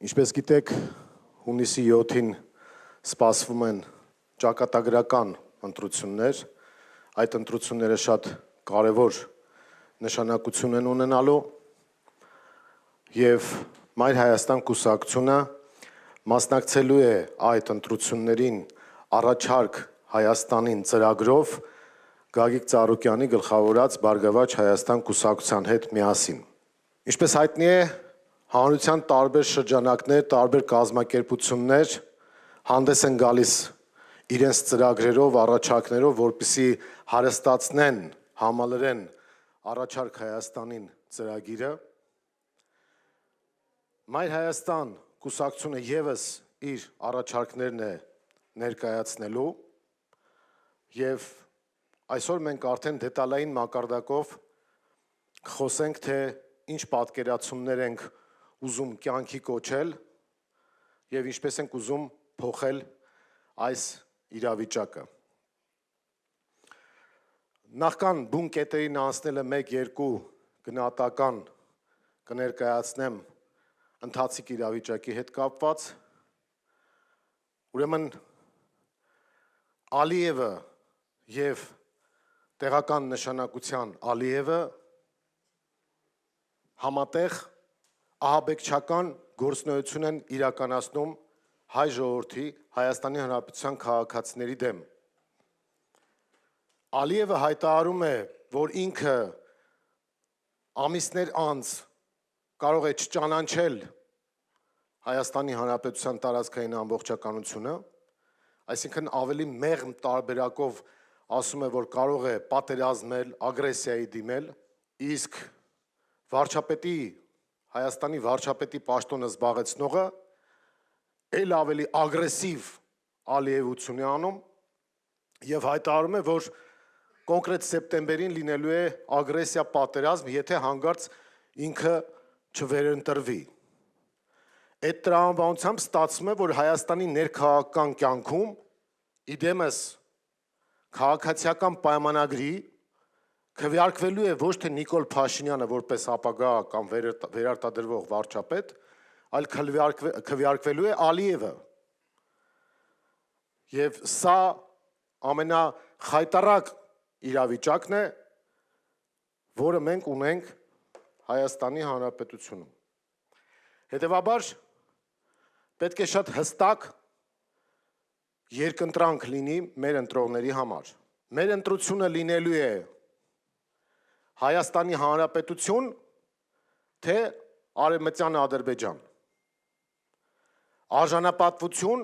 Ինչպես գիտեք, հունիսի 7-ին սպասվում են ճակատագրական ընտրություններ, այդ ընտրությունները շատ կարևոր նշանակություն են ունենալու և Մայր Հայաստան կուսակցությունը մասնակցելու է այդ ընտրություններին առաջարկ Հայաստանին ծրագրով Գագիկ Ծառուկյանի գլխավորած Բարգավաճ Հայաստան կուսակցության հետ միասին։ Ինչպես հայտնի է, հանրության տարբեր շրջանակներ, տարբեր կազմակերպություններ հանդես են գալիս իրենց ծրագրերով, առաջարկներով, որպեսզի հարստացնեն, համալրեն առաջարկ Հայաստանին ծրագիրը։ Մայր Հայաստան կուսակցությունը ևս իր առաջարկներն է ներկայացնելու և այսօր մենք արդեն դետալային մակարդակով կխոսենք, թե ինչ պատկերացումներ ենք ուզում կյանքի կոչել և ինչպես ենք ուզում փոխել այս իրավիճակը։ Նախքան բուն կետերին անցնելը 1-2 գնահատական կներկայացնեմ ընթացիկ իրավիճակի հետ կապված, ուրեմն Ալիևը և տեղական նշանակության Ալիևը համատեղ ահաբեկչական գործունեություն են իրականացնում հայ ժողովրդի, Հայաստանի Հանրապետության քաղաքացիների դեմ։ Ալիևը հայտարարում է, որ ինքը ամիսներ անց կարող է չճանաչել Հայաստանի Հանրապետության տարածքային ամբողջականությունը, այսինքն ավելի մեղմ տարբերակով ասում է, որ կարող է պատերազմել, ագրեսիայի դիմել, իսկ վարչապետի Հայաստանի վարչապետի պաշտոնը զբաղեցնողը էլ ավելի ագրեսիվ ալիևություն է անում և հայտարարում է, որ կոնկրետ սեպտեմբերին լինելու է ագրեսիա պատերազմ, եթե հանկարծ ինքը չվերընտրվի։ Այդ տրամաբանությամբ ստացվում է, որ Հայաստանի ներքաղաքական կյանքում իդեմս քաղաքացիական պայմանագրի քվեարկվելու է ոչ թե Նիկոլ Փաշինյանը որպես ապագա կամ վերարտադրվող վարչապետ, այլ քվեարկվելու է Ալիևը։ Եվ սա ամենախայտառակ իրավիճակն է, որը մենք ունենք Հայաստանի Հանրապետությունում։ Հետևաբար պետք է շատ հստակ երկընտրանք լինի մեր ընտրողների համար։ Մեր ընտրությունը լինելու է Հայաստանի Հանրապետություն, թե Արևմտյան Ադրբեջան, արժանապատվություն,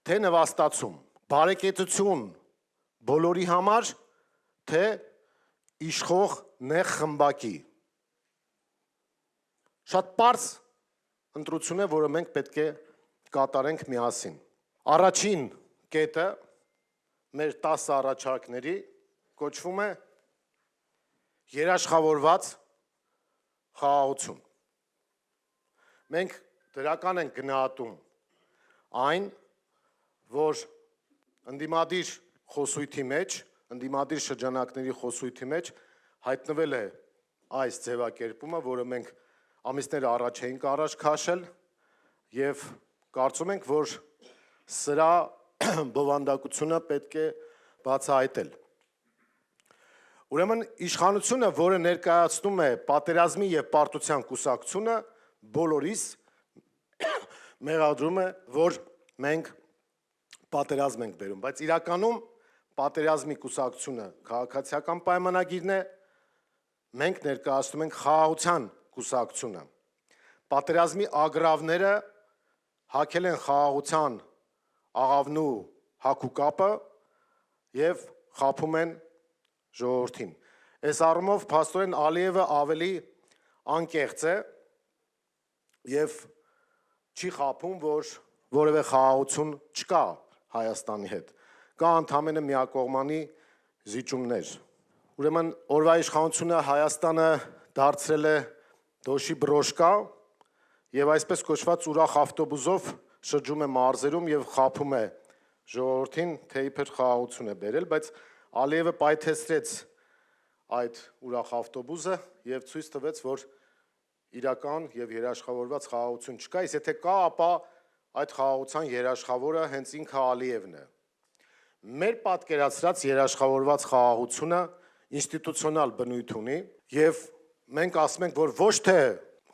թե նվաստացում, բարեկեցություն բոլորի համար, թե իշխող նեղ խմբակի։ Շատ պարզ ընտրություն է, որը մենք պետք է կատարենք միասին։ Առաջին կետը մեր 10 առաջարկների կոչվում է երաշխավորված խաղաղություն։ Մենք դրական ենք գնահատում այն, որ ընդդիմադիր խոսույթի մեջ, ընդդիմադիր շրջանակների խոսույթի մեջ հայտնվել է այս ձևակերպումը, որը մենք ամիսներ առաջ էինք առաջ քաշել և կարծում ենք, որ սրա բովանդակությունը պետք է բացահայտել։ Ուրեմն իշխանությունը, որը ներկայացնում է պատերազմի և պարտության կուսակցությունը, բոլորիս մեղադրում է, որ մենք պատերազմ ենք բերում, բայց իրականում պատերազմի կուսակցությունը քաղաքացիական պայմանագիրն է, մենք ներկայացնում ենք խաղաղության կուսակցությունը։ Պատերազմի ագռավները հագել են խաղաղության աղավնու հագու կապը և խաբում են ժողովրդին։ Այս առումով փաստորեն Ալիևը ավելի անկեղծ է և չի խաբում, որ որևէ խաղաղություն չկա Հայաստանի հետ, կա ընդամենը միակողմանի զիջումներ։ Ուրեմն օրվա իշխանությունը Հայաստանը դարձրել է դոշի բրոշկա և այսպես կոչված ուրախ ավտոբուսով շրջում է մարզերում և խաբում է ժողովրդին, թե իբր խաղաղություն է բերել, բայց Ալիևը պայթեցրեց այդ ուրախ ավտոբուսը և ցույց տվեց, որ իրական եւ երաշխավորված խաղաղություն չկա, իսկ եթե կա, ապա այդ խաղաղության երաշխավորը հենց ինքը Ալիևն է։ Մեր պատկերացրած երաշխավորված խաղաղությունը ինստիտուցիոնալ բնույթ ունի եւ մենք ասում ենք, որ ոչ թե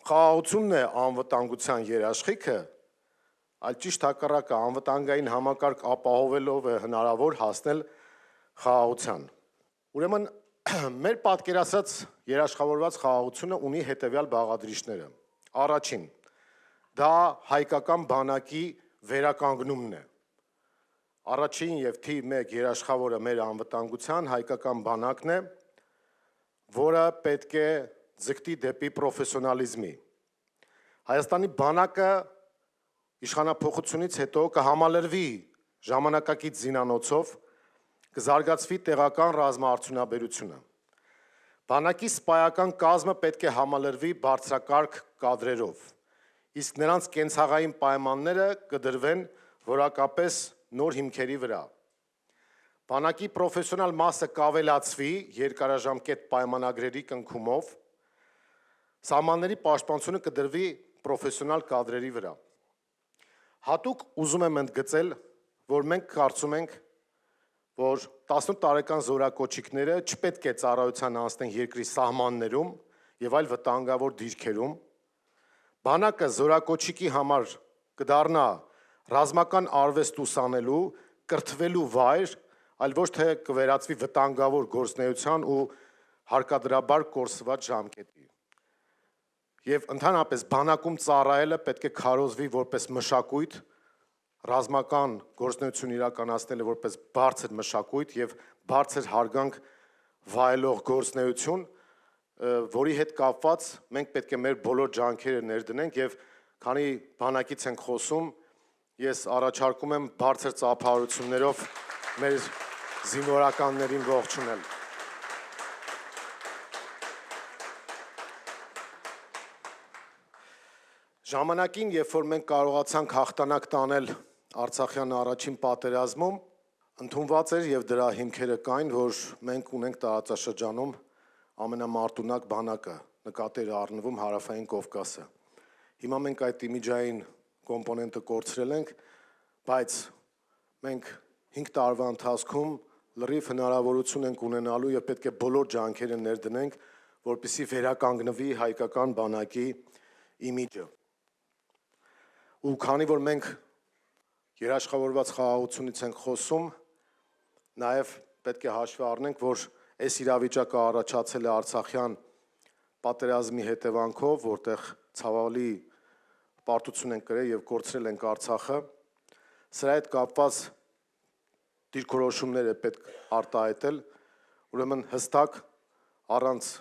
խաղաղությունն է անվտանգության երաշխիքը, այլ ճիշտ հակառակը, անվտանգային համակարգ ապահովելով է հնարավոր հասնել խաղաղության։ Ուրեմն մեր պատկերացած երաշխավորված խաղաղությունը ունի հետևյալ բաղադրիչները։ Առաջին, դա հայկական բանակի վերականգնումն է։ Առաջին եւ թիվ 1 երաշխավորը մեր անվտանգության հայկական բանակն է, որը պետք է ձգտի դեպի պրոֆեսիոնալիզմի։ Հայաստանի բանակը իշխանափոխությունից հետո կհամալրվի ժամանակակից զինանոցով, կզարգացվի տեղական ռազմաարդյունաբերությունը։ Բանակի սպայական կազմը պետք է համալրվի բարձրակարգ կադրերով, իսկ նրանց կենցաղային պայմանները կդրվեն որակապես նոր հիմքերի վրա։ Բանակի պրոֆեսիոնալ մասը կավելացվի երկարաժամկետ պայմանագրերի կնքումով, սահմանների պաշտպանությունը կդրվի պրոֆեսիոնալ կադրերի վրա։ Հատուկ ուզում եմ ընդգծել, որ մենք կարծում ենք, որ 18 տարեկան զորակոչիկները չպետք է ծառայության անցնեն երկրի սահմաններում եւ այլ վտանգավոր դիրքերում։ Բանակը զորակոչիկի համար կդառնա ռազմական արվեստ ուսանելու, կրթվելու վայր, այլ ոչ թե կվերածվի վտանգավոր գործունեության ու հարկադրաբար կորսված ժամկետի։ Եվ ընդհանրապես բանակում ծառայելը պետք է քարոզվի որպես մշակույթ, ռազմական գործունեություն իրականացնելը որպես բարձր մշակույթ եւ բարձր հարգանք վայելող գործունեություն, որի հետ կապված մենք պետք է մեր բոլոր ջանքերը ներդնենք եւ քանի բանակից ենք խոսում, ես առաջարկում եմ բարձր ծափահարություններով մեր զինվորականներին ողջունել։ Ժամանակին, երբ որ մենք կարողացանք հաղթանակ տանել Արցախյան առաջին պատերազմում, ընդունված էր եւ դրա հիմքերը կային, որ մենք ունենք տարածաշրջանում ամենամարտունակ բանակը, նկատի էր առնվում Հարավային Կովկասը։ Հիմա մենք այդ իմիջային կոմպոնենտը կորցրել ենք, բայց մենք 5 տարվա ընթացքում լրիվ հնարավորություն ենք ունենալու եւ պետք է բոլոր ջանքերը ներդնենք, որպեսզի վերականգնվի հայկական բանակի իմիջը։ Ու քանի որ մենք երաշխավորված խաղաղությունից ենք խոսում, նաև պետք է հաշվի առնենք, որ այս իրավիճակը առաջացել է Արցախյան պատերազմի հետևանքով, որտեղ ցավալի պարտություն ենք կրել եւ կորցրել ենք Արցախը, սրա հետ կապված դիրքորոշումներ է պետք արտահայտել, ուրեմն հստակ առանց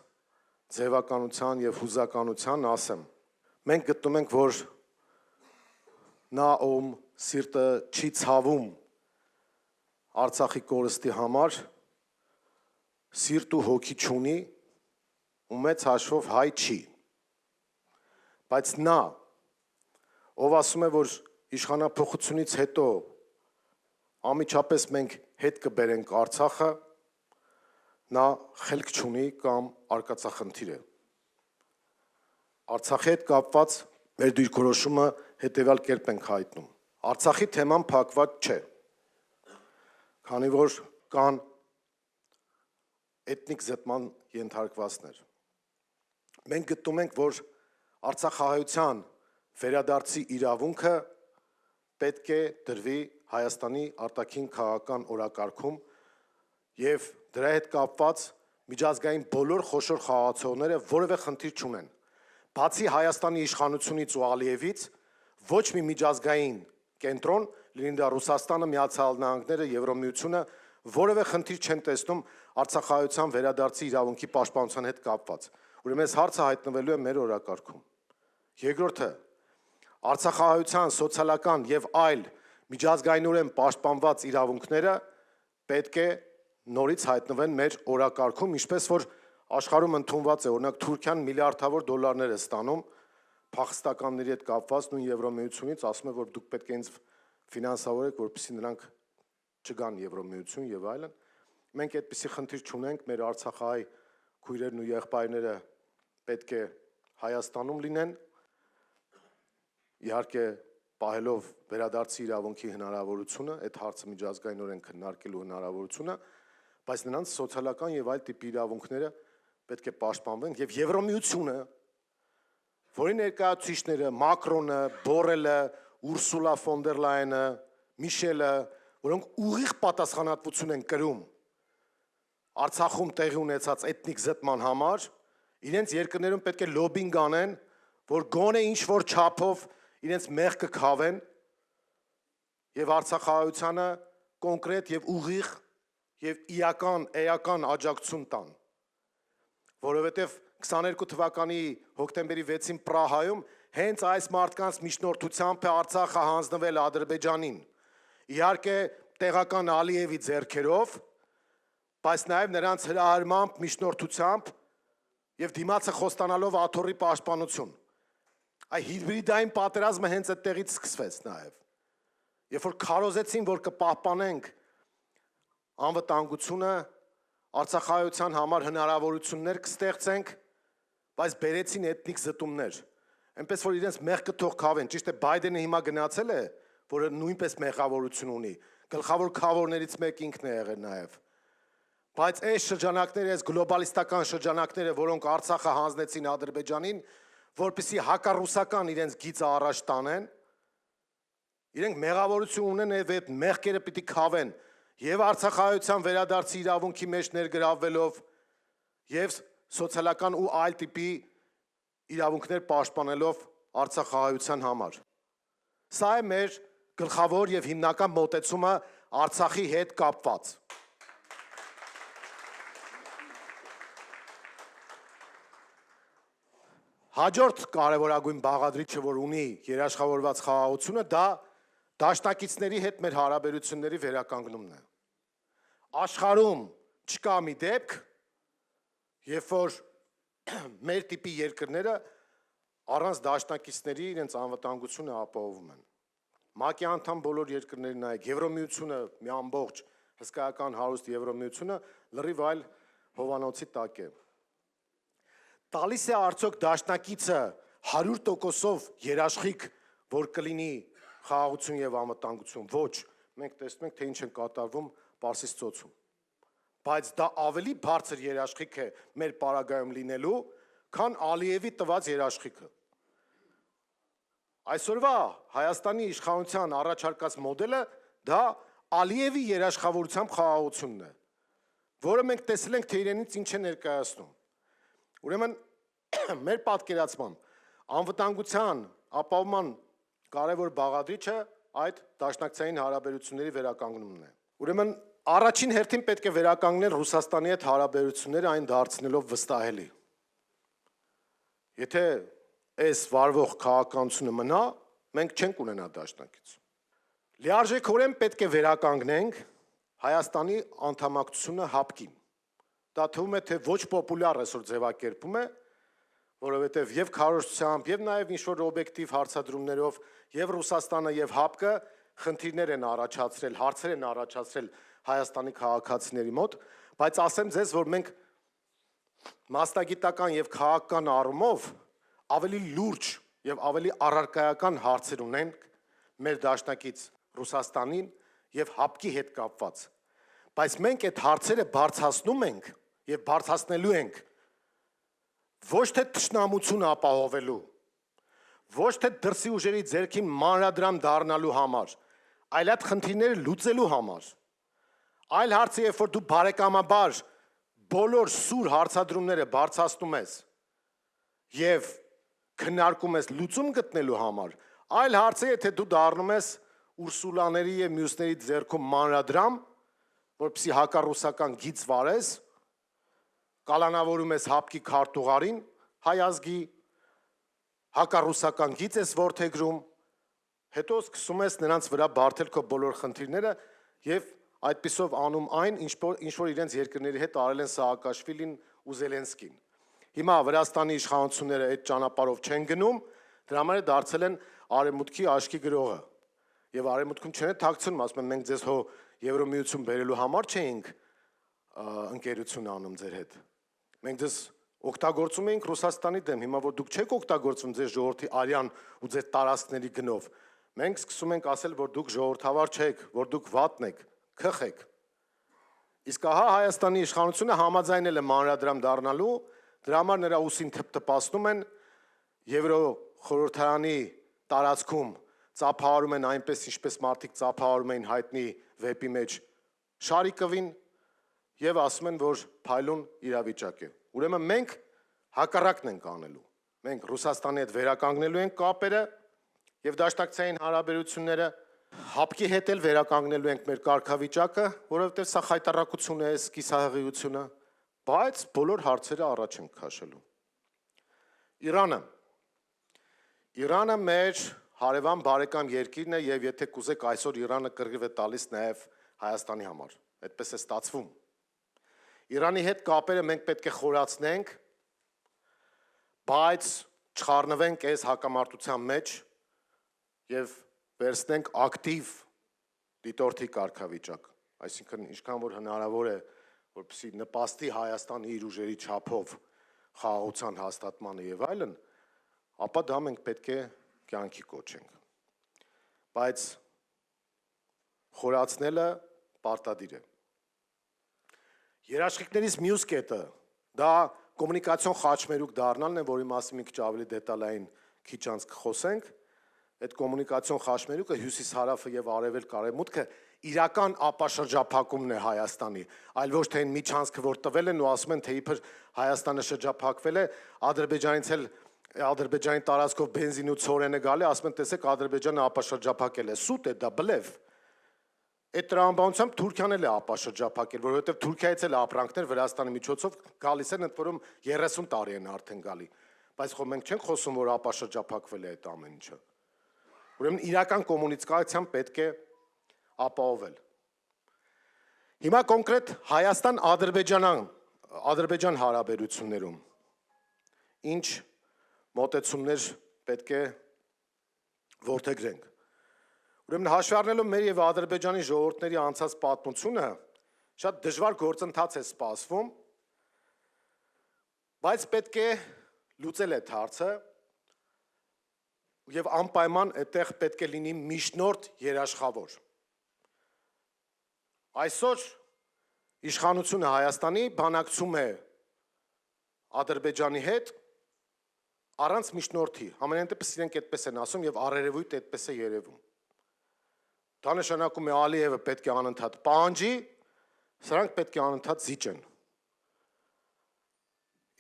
ձևականության եւ հուզականության ասեմ։ Մենք գտնում ենք, որ նա ում սիրտը չի ցավում Արցախի կորստի համար, սիրտ ու հոգի չունի ու մեծ հաշվով հայ չի։ Բայց նա, ով ասում է, որ իշխանափոխությունից հետո անմիջապես մենք հետ կբերենք Արցախը, նա խելք չունի կամ արկածախնդիր է։ Արցախի հետ կապված մեր դիրքորոշումը հետևյալ կերպ ենք հայտնում։ Արցախի թեման փակված չէ, քանի որ կան էթնիկ զտման ենթարկվածներ։ Մենք գտնում ենք, որ արցախահայության վերադարձի իրավունքը պետք է դրվի Հայաստանի արտաքին քաղաքական օրակարգում եւ դրա հետ կապված միջազգային բոլոր խոշոր խաղացողները որևէ խնդիր չունեն։ Բացի Հայաստանի իշխանությունից ու Ալիևից, ոչ մի միջազգային կենտրոն, լինի դա Ռուսաստանը, Միացյալ Նահանգները, Եվրոմիությունը, որևէ խնդիր չեն տեսնում արցախահայության վերադարձի իրավունքի պաշտպանության հետ կապված։ Ուրեմն այս հարցը հայտնվելու է մեր օրակարգում։ Երկրորդը, արցախահայության սոցիալական եւ այլ միջազգայինորեն պաշտպանված իրավունքները պետք է նորից հայտնվեն մեր օրակարգում, ինչպես որ աշխարհում ընդունված է, օրինակ Թուրքիան միլիարդավոր դոլարներ է ստանում փախստականների հետ կապված, նույն Եվրոմիությունից ասում է, որ դուք պետք է ինձ ֆինանսավորեք, որպեսզի նրանք չգան Եվրոմիություն եւ այլն։ Մենք այդպիսի խնդիր չունենք, մեր արցախահայ քույրերն ու եղբայրները պետք է Հայաստանում լինեն, իհարկե պահելով վերադարձի իրավունքի հնարավորությունը, այդ հարցը միջազգայինորեն քննարկելու հնարավորությունը, բայց նրանց սոցիալական եւ այլ տիպի իրավունքները պետք է պաշտպանվեն եւ Եվրոմիությունը, որի ներկայացուցիչները Մակրոնը, Բորելը, Ուրսուլա ֆոն դեր Լայենը, Միշելը, որոնք ուղիղ պատասխանատվություն են կրում Արցախում տեղի ունեցած էթնիկ զտման համար, իրենց երկրներում պետք է լոբինգ անեն, որ գոնե ինչ-որ չափով իրենց մեղքը քավեն եւ Արցախահայությանը կոնկրետ եւ ուղիղ եւ էական աջակցություն տան, որովհետեւ 22 թվականի հոկտեմբերի 6-ին Պրահայում հենց այս մարդկանց միջնորդությամբ է Արցախը հանձնվել Ադրբեջանին, իհարկե տեղական Ալիևի ձեռքերով, բայց նաև նրանց հրահրմամբ, միջնորդությամբ եւ դիմացը խոստանալով աթոռի պաշտպանություն։ Այ հիբրիդային պատերազմը հենց այդտեղից սկսվեց նաև։ Երբ որ քարոզեցին, որ կպահպանենք անվտանգությունը, Արցախայության համար հնարավորություններ կստեղծենք, բայց բերեցին էթնիկ զտումներ։ Այնպես որ իրենց մեղքը թող քավեն, ճիշտ է Բայդենը հիմա գնացել է, որը նույնպես մեղավորություն ունի, գլխավոր քավորներից մեկ ինքն է եղել նաև։ Բայց այս շրջանակները, այս գլոբալիստական շրջանակները, որոնք Արցախը հանձնեցին Ադրբեջանին, որպեսզի հակառուսական իրենց գիծը առաջ տանեն, իրենք մեղավորություն ունեն եւ այդ մեղքերը պիտի քավեն եւ Արցախահայության վերադարձի իրավունքի մեջ ներգրավվելով եւ սոցիալական ու այլ տիպի իրավունքներ պաշտպանելով Արցախահայության համար։ Սա է մեր գլխավոր եւ հիմնական մոտեցումը Արցախի հետ կապված։ Հաջորդ կարևորագույն բաղադրիչը, որ ունի երաշխավորված խաղաղությունը, դա դաշնակիցների հետ մեր հարաբերությունների վերականգնումն է։ Աշխարհում չկա մի դեպք, երբ որ մեր տիպի երկրները առանց դաշնակիցների իրենց անվտանգությունը ապահովում են։ ՄԱԿ-ի անդամ բոլոր երկրները նայեք, Եվրոմիությունը մի ամբողջ հսկայական հարուստ Եվրոմիությունը լրիվ այլ հովանոցի տակ է։ Տալիս է արդյոք դաշնակիցը 100%-ով երաշխիք, որ կլինի խաղաղություն եւ անվտանգություն։ Ոչ, մենք տեսնում ենք, թե ինչ են կատարվում Պարսից ծոցում։ Բայց դա ավելի բարձր երաշխիք է մեր պարագայում լինելու, քան Ալիևի տված երաշխիքը։ Այսօրվա Հայաստանի իշխանության առաջարկած մոդելը դա Ալիևի երաշխավորությամբ խաղաղությունն է, որը մենք տեսել ենք, թե իրենից ինչ է ներկայացնում։ Ուրեմն մեր պատկերացմամբ անվտանգության ապահովման կարևոր բաղադրիչը այդ դաշնակցային հարաբերությունների վերականգնումն է։ Ուրեմն առաջին հերթին պետք է վերականգնել Ռուսաստանի հետ հարաբերությունները այն դարձնելով վստահելի։ Եթե այս վարվող քաղաքականությունը մնա, մենք չենք ունենա դաշնակից։ Լիարժեքորեն պետք է վերականգնենք Հայաստանի անդամակցությունը ՀԱՊԿ-ին։ Դա թվում է, թե ոչ պոպուլյար այսօր ձևակերպում է, որովհետև եւ քարոզությամբ, եւ նաեւ ինչ-որ օբյեկտիվ հարցադրումներով եւ Ռուսաստանը եւ ՀԱՊԿ-ը խնդիրներ են առաջացրել, հարցեր են առաջացրել Հայաստանի քաղաքացիների մոտ, բայց ասեմ ձեզ, որ մենք մասնագիտական եւ քաղաքական առումով ավելի լուրջ եւ ավելի առարկայական հարցեր ունենք մեր դաշնակից Ռուսաստանին եւ ՀԱՊԿ-ի հետ կապված։ Բայց մենք այդ հարցերը բարձրացնում ենք եւ բարձրացնելու ենք ոչ թե թշնամություն ապահովելու, ոչ թե դրսի ուժերի ձեռքին մանրադրամ դառնալու համար, այլ այդ խնդիրները լուծելու համար։ Այլ հարցը, երբ որ դու բարեկամաբար բոլոր սուր հարցադրումները բարձրացնում ես եւ քննարկում ես լուծում գտնելու համար, այլ հարցը, եթե դու դառնում ես Ուրսուլաների եւ մյուսների ձեռքում մանրադրամ, որպեսզի հակառուսական գիծ վարես, կալանավորում ես ՀԱՊԿ-ի քարտուղարին, հայ ազգի, հակառուսական գիծ ես որդեգրում, հետո սկսում ես նրանց վրա բարդել քո բոլոր խնդիրները եւ այդպիսով անում այն, ինչ որ իրենց երկրների հետ արել են Սաակաշվիլին ու Զելենսկին։ Հիմա Վրաստանի իշխանությունները այդ ճանապարհով չեն գնում, դրա համար դարձել են արևմուտքի աչքի գրողը։ Եվ արևմուտքում չեն թաքցնում, ասում են մենք ձեզ հո Եվրոմիություն բերելու համար չէինք ընկերություն անում ձեր հետ։ Մենք ձեզ օգտագործում էինք Ռուսաստանի դեմ, հիմա որ դուք չեք օգտագործում ձեր ժողովրդի արյան ու ձեր տարածքների գնով, մենք սկսում ենք ասել, որ դուք ժողովրդավար չեք, որ դուք վատն եք, քխեք։ Իսկ ահա Հայաստանի իշխանությունը համաձայնել է մանրադրամ դառնալու, դրա համար նրա ուսին թպտպացնում են Եվրոխորհրդարանի տարածքում ծափահարում են այնպես, ինչպես մարդիկ ծափահարում էին հայտնի վեպի մեջ Շարիկովին եւ ասում են, որ փայլուն իրավիճակ է։ Ուրեմն մենք հակառակն ենք անելու։ Մենք Ռուսաստանի հետ վերականգնելու ենք կապերը եւ դաշնակցային հարաբերությունները, հապկի հետ էլ վերականգնելու ենք մեր կարգավիճակը, որովհետեւ սա խայտառակություն է, սկիսահղիությունը, բայց բոլոր հարցերը առաջ ենք քաշելու։ Իրանը մեր հարևան բարեկամ երկիրն է եւ եթե կուզեք այսօր Իրանը կռիվ է տալիս նաեւ Հայաստանի համար։ Այդպես է ստացվում։ Իրանի հետ կապերը մենք պետք է խորացնենք, բայց չխառնվենք այս հակամարտության մեջ եւ վերցնենք ակտիվ դիտորդի կարգավիճակ, այսինքն ինչքան որ հնարավոր է, որպեսզի նպաստի Հայաստանի իր ուժերի չափով խաղաղության հաստատմանը եւ այլն, ապա դա մենք պետք է կյանքի կոչենք։ Բայց խորացնելը պարտադիր է։ Երաշխիքներից մյուս կետը դա կոմունիկացիոն խաչմերուկ դառնալն է, որի մասին մի քիչ ավելի դետալային քիչ անց կխոսենք։ Այդ կոմունիկացիոն խաչմերուկը հյուսիս-հարավը եւ արևելք-արևմուտքը իրական ապաշրջափակումն է Հայաստանի, այլ ոչ թե այն միջանցքը, որ տվել են ու ասում են, թե իբր Հայաստանը շրջափակվել է, Ադրբեջանից էլ Ադրբեջանի տարածքով բենզին ու ցորեն է գալի, ասում են, տեսեք, Ադրբեջանը ապաշրջափակել է, սուտ է դա, բլեվ։ Այդ տրամաբանությամբ Թուրքիան էլ է ապաշրջափակել, որովհետև Թուրքիայից էլ ապրանքներ Վրաստանի միջոցով գալիս են, ընդ որում 30 տարի են արդեն գալի։ Բայց խո մենք չենք խոսում, որ ապաշրջափակվել է այդ ամեն ինչը։ Ուրեմն իրական կոմունիկացիան պետք է ապահովել։ Հիմա կոնկրետ Հայաստան-Ադրբեջան հարաբերություններում ինչ մոտեցումներ պետք է որդեգրենք։ Ուրեմն հաշվի առնելով մեր եւ Ադրբեջանի ժողովուրդների անցած պատմությունը, շատ դժվար գործընթաց է սպասվում, բայց պետք է լուծել այդ հարցը եւ անպայման այդտեղ պետք է լինի միջնորդ երաշխավոր։ Այսօր իշխանությունը Հայաստանի բանակցում է Ադրբեջանի հետ առանց միջնորդի, համենայն դեպս իրենք այդպես են ասում եւ առերևույթ այդպես է երևում։ Դա նշանակում է Ալիևը պետք է անընդհատ պահանջի, սրանք պետք է անընդհատ զիջեն։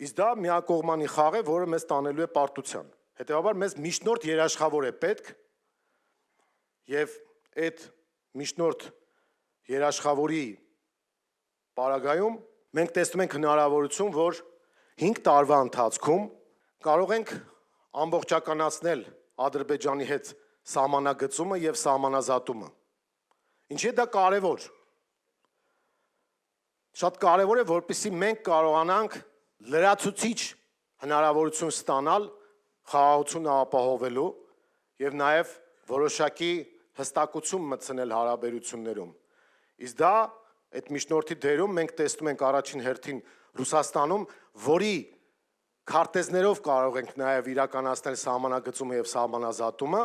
Իսկ դա միակողմանի խաղ է, որը մեզ տանելու է պարտության։ Հետևաբար մեզ միջնորդ երաշխավոր է պետք եւ այդ միջնորդ երաշխավորի պարագայում մենք տեսնում ենք հնարավորություն, որ 5 տարվա ընթացքում կարող ենք ամբողջականացնել Ադրբեջանի հետ սահմանագծումը եւ սահմանազատումը։ Ինչի՞ դա կարևոր։ Շատ կարևոր է, որպեսզի մենք կարողանանք լրացուցիչ հնարավորություն ստանալ խաղաղությունը ապահովելու եւ նաեւ որոշակի հստակություն մտցնել հարաբերություններում։ Իսկ դա այդ միջնորդի դերում մենք տեսնում ենք առաջին հերթին Ռուսաստանում, որի քարտեզներով կարող ենք նաեւ իրականացնել սահմանագծումը եւ սահմանազատումը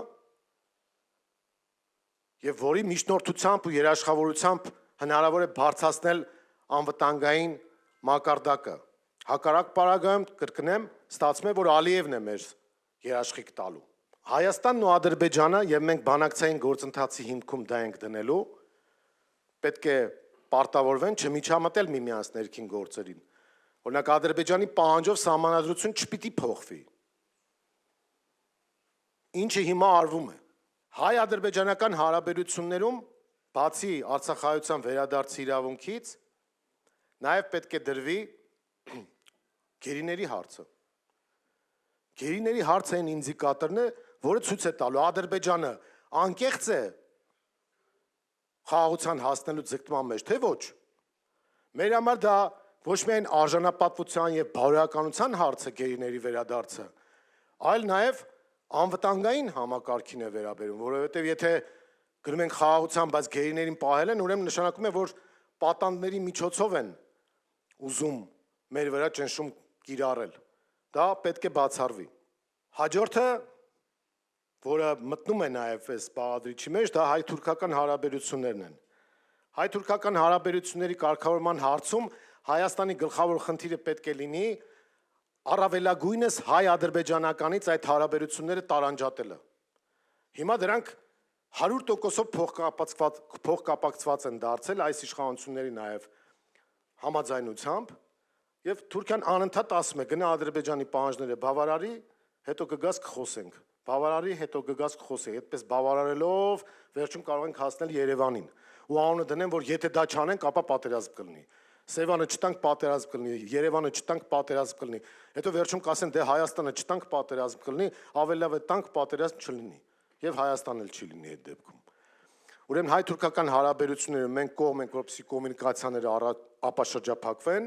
եւ որի միջնորդությամբ ու երաշխավորությամբ հնարավոր է բարձրացնել անվտանգային մակարդակը։ Հակառակ պարագայում կրկնեմ, ստացվում է, որ Ալիևն է մեր երաշխիք տալու։ Հայաստանն ու Ադրբեջանը եւ մենք բանակցային գործընթացի հիմքում դա ենք դնելու, պետք է պարտավորվեն չմիջամտել միմյանց ներքին գործերին։ Օրինակ Ադրբեջանի պահանջով սահմանադրություն չպիտի փոխվի։ Ինչը հիմա արվում է։ Հայ-ադրբեջանական հարաբերություններում բացի Արցախայցյան վերադարձի իրավունքից նաև պետք է դրվի գերիների հարցը։ Գերիների հարցը այն ինդիկատորն է, որը ցույց է տալու Ադրբեջանը անկեղծ է խաղաղության հասնելու ձգտման մեջ, թե ոչ։ Մեր համար դա ոչ միայն արժանապատվության եւ բարոյականության հարց է գերիների վերադարձը, այլ նաեւ անվտանգային համակարգին է վերաբերում, որովհետեւ եթե գնում ենք խաղաղության, բայց գերիներին պահել են, ուրեմն նշանակում է, որ պատանդների միջոցով են ուզում մեր վրա ճնշում կիրառել։ Դա պետք է բացառվի։ Հաջորդը, որը մտնում է նաև այս բաղադրիչի մեջ, դա հայ-թուրքական հարաբերություններն են։ Հայ-թուրքական հարաբերությունների կարգավորման հարցում Հայաստանի գլխավոր խնդիրը պետք է լինի առավելագույնս հայ-ադրբեջանականից այդ հարաբերությունները տարանջատելը։ Հիմա դրանք 100%-ով փոխկապակցված են դարձել այս իշխանությունների նաև համաձայնությամբ, եւ Թուրքիան անընդհատ ասում է գնա Ադրբեջանի պահանջները բավարարի, հետո կգաս կխոսենք, բավարարի, հետո կգաս կխոսենք, այդպես բավարարելով վերջում կարող ենք հասնել Երևանին ու անունը դնեն, որ եթե դա չանենք, ապա պատերազմ կլինի։ Սևանը չտանք պատերազմ կլինի, Երևանը չտանք պատերազմ կլինի, հետո վերջում կասեն դե Հայաստանը չտանք պատերազմ կլինի, ավելի լավ է տանք պատերազմ չլինի, եւ Հայաստանն էլ չի լինի այդ դեպքում։ Ուրեմն հայ-թուրքական հարաբերությունները մենք կողմ ենք, որպեսզի կոմունիկացիաները ապաշրջափակվեն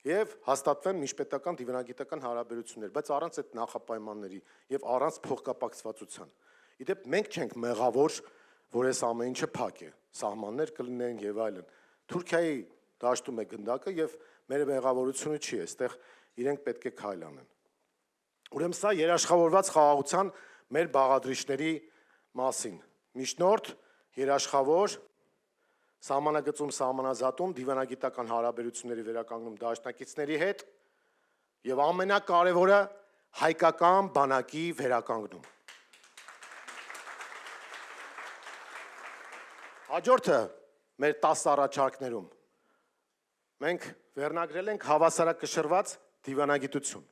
եւ հաստատվեն միջպետական դիվանագիտական հարաբերություններ, բայց առանց այդ նախապայմանների եւ առանց փոխկապակցվածության։ Իդեպ մենք չենք մեղավոր, որ այս ամեն ինչը փակ է, սահմաններ կլինեն եւ այլն։ Թուրքիայի դաշտում է գնդակը եւ մեր մեղավորությունը չի, այստեղ իրենք պետք է քայլ անեն։ Ուրեմն սա երաշխավորված խաղաղության մեր բաղադրիչների մասին։ Միջնորդ, երաշխավոր, սահմանագծում սահմանազատում, դիվանագիտական հարաբերությունների վերականգնում դաշնակիցների հետ եւ ամենակարևորը հայկական բանակի վերականգնում։ Հաջորդը մեր 10 առաջարկներում մենք վերնագրել ենք հավասարակշռված դիվանագիտություն։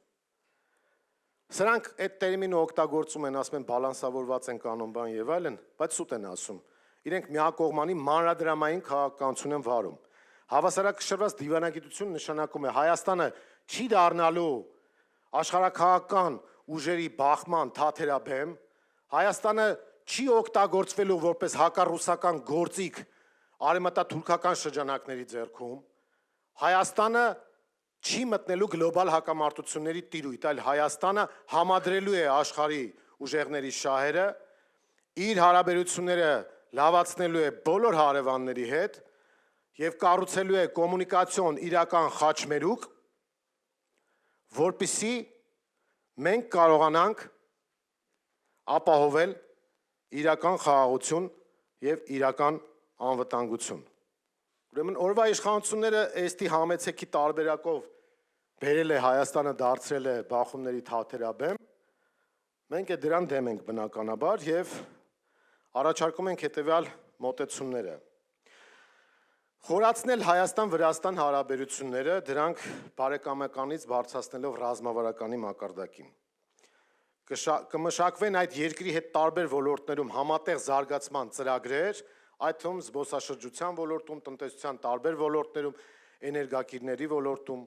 Սրանք այդ տերմինը օգտագործում են, ասում են բալանսավորված են կանոնբան եւ այլն, բայց սուտ են ասում։ Իրենք միակողմանի մանրադրամային քաղաքականություն են վարում։ Հավասարակշռված դիվանագիտություն նշանակում է Հայաստանը չի դառնալու աշխարհաքաղաքական ուժերի բախման թաթերաբեմ, Հայաստանը չի օգտագործվելու որպես հակառուսական գործիք արևմտաթուրքական շրջանակների ձեռքում, Հայաստանը չի մտնելու գլոբալ հակամարտությունների տիրույթ, այլ Հայաստանը համադրելու է աշխարհի ուժեղների շահերը, իր հարաբերությունները լավացնելու է բոլոր հարևանների հետ եւ կառուցելու է կոմունիկացիոն իրական խաչմերուկ, որպեսզի մենք կարողանանք ապահովել իրական խաղաղություն եւ իրական անվտանգություն։ Ուրեմն օրվա իշխանությունները ըստի համեցեքի տարբերակով բերել է Հայաստանը դարձրել է բախումների թաթերաբեմ, մենք դրան դեմ ենք բնականաբար եւ առաջարկում ենք հետեւյալ մոտեցումները։ Խորացնել Հայաստան-Վրաստան հարաբերությունները, դրանք բարեկամականից բարձրացնելով ռազմավարականի մակարդակին։ Կմշակվեն այդ երկրի հետ տարբեր ոլորտներում համատեղ զարգացման ծրագրեր, այդ թվում զբոսաշրջության ոլորտում, տնտեսության տարբեր ոլորտներում, էներգակիրների ոլորտում։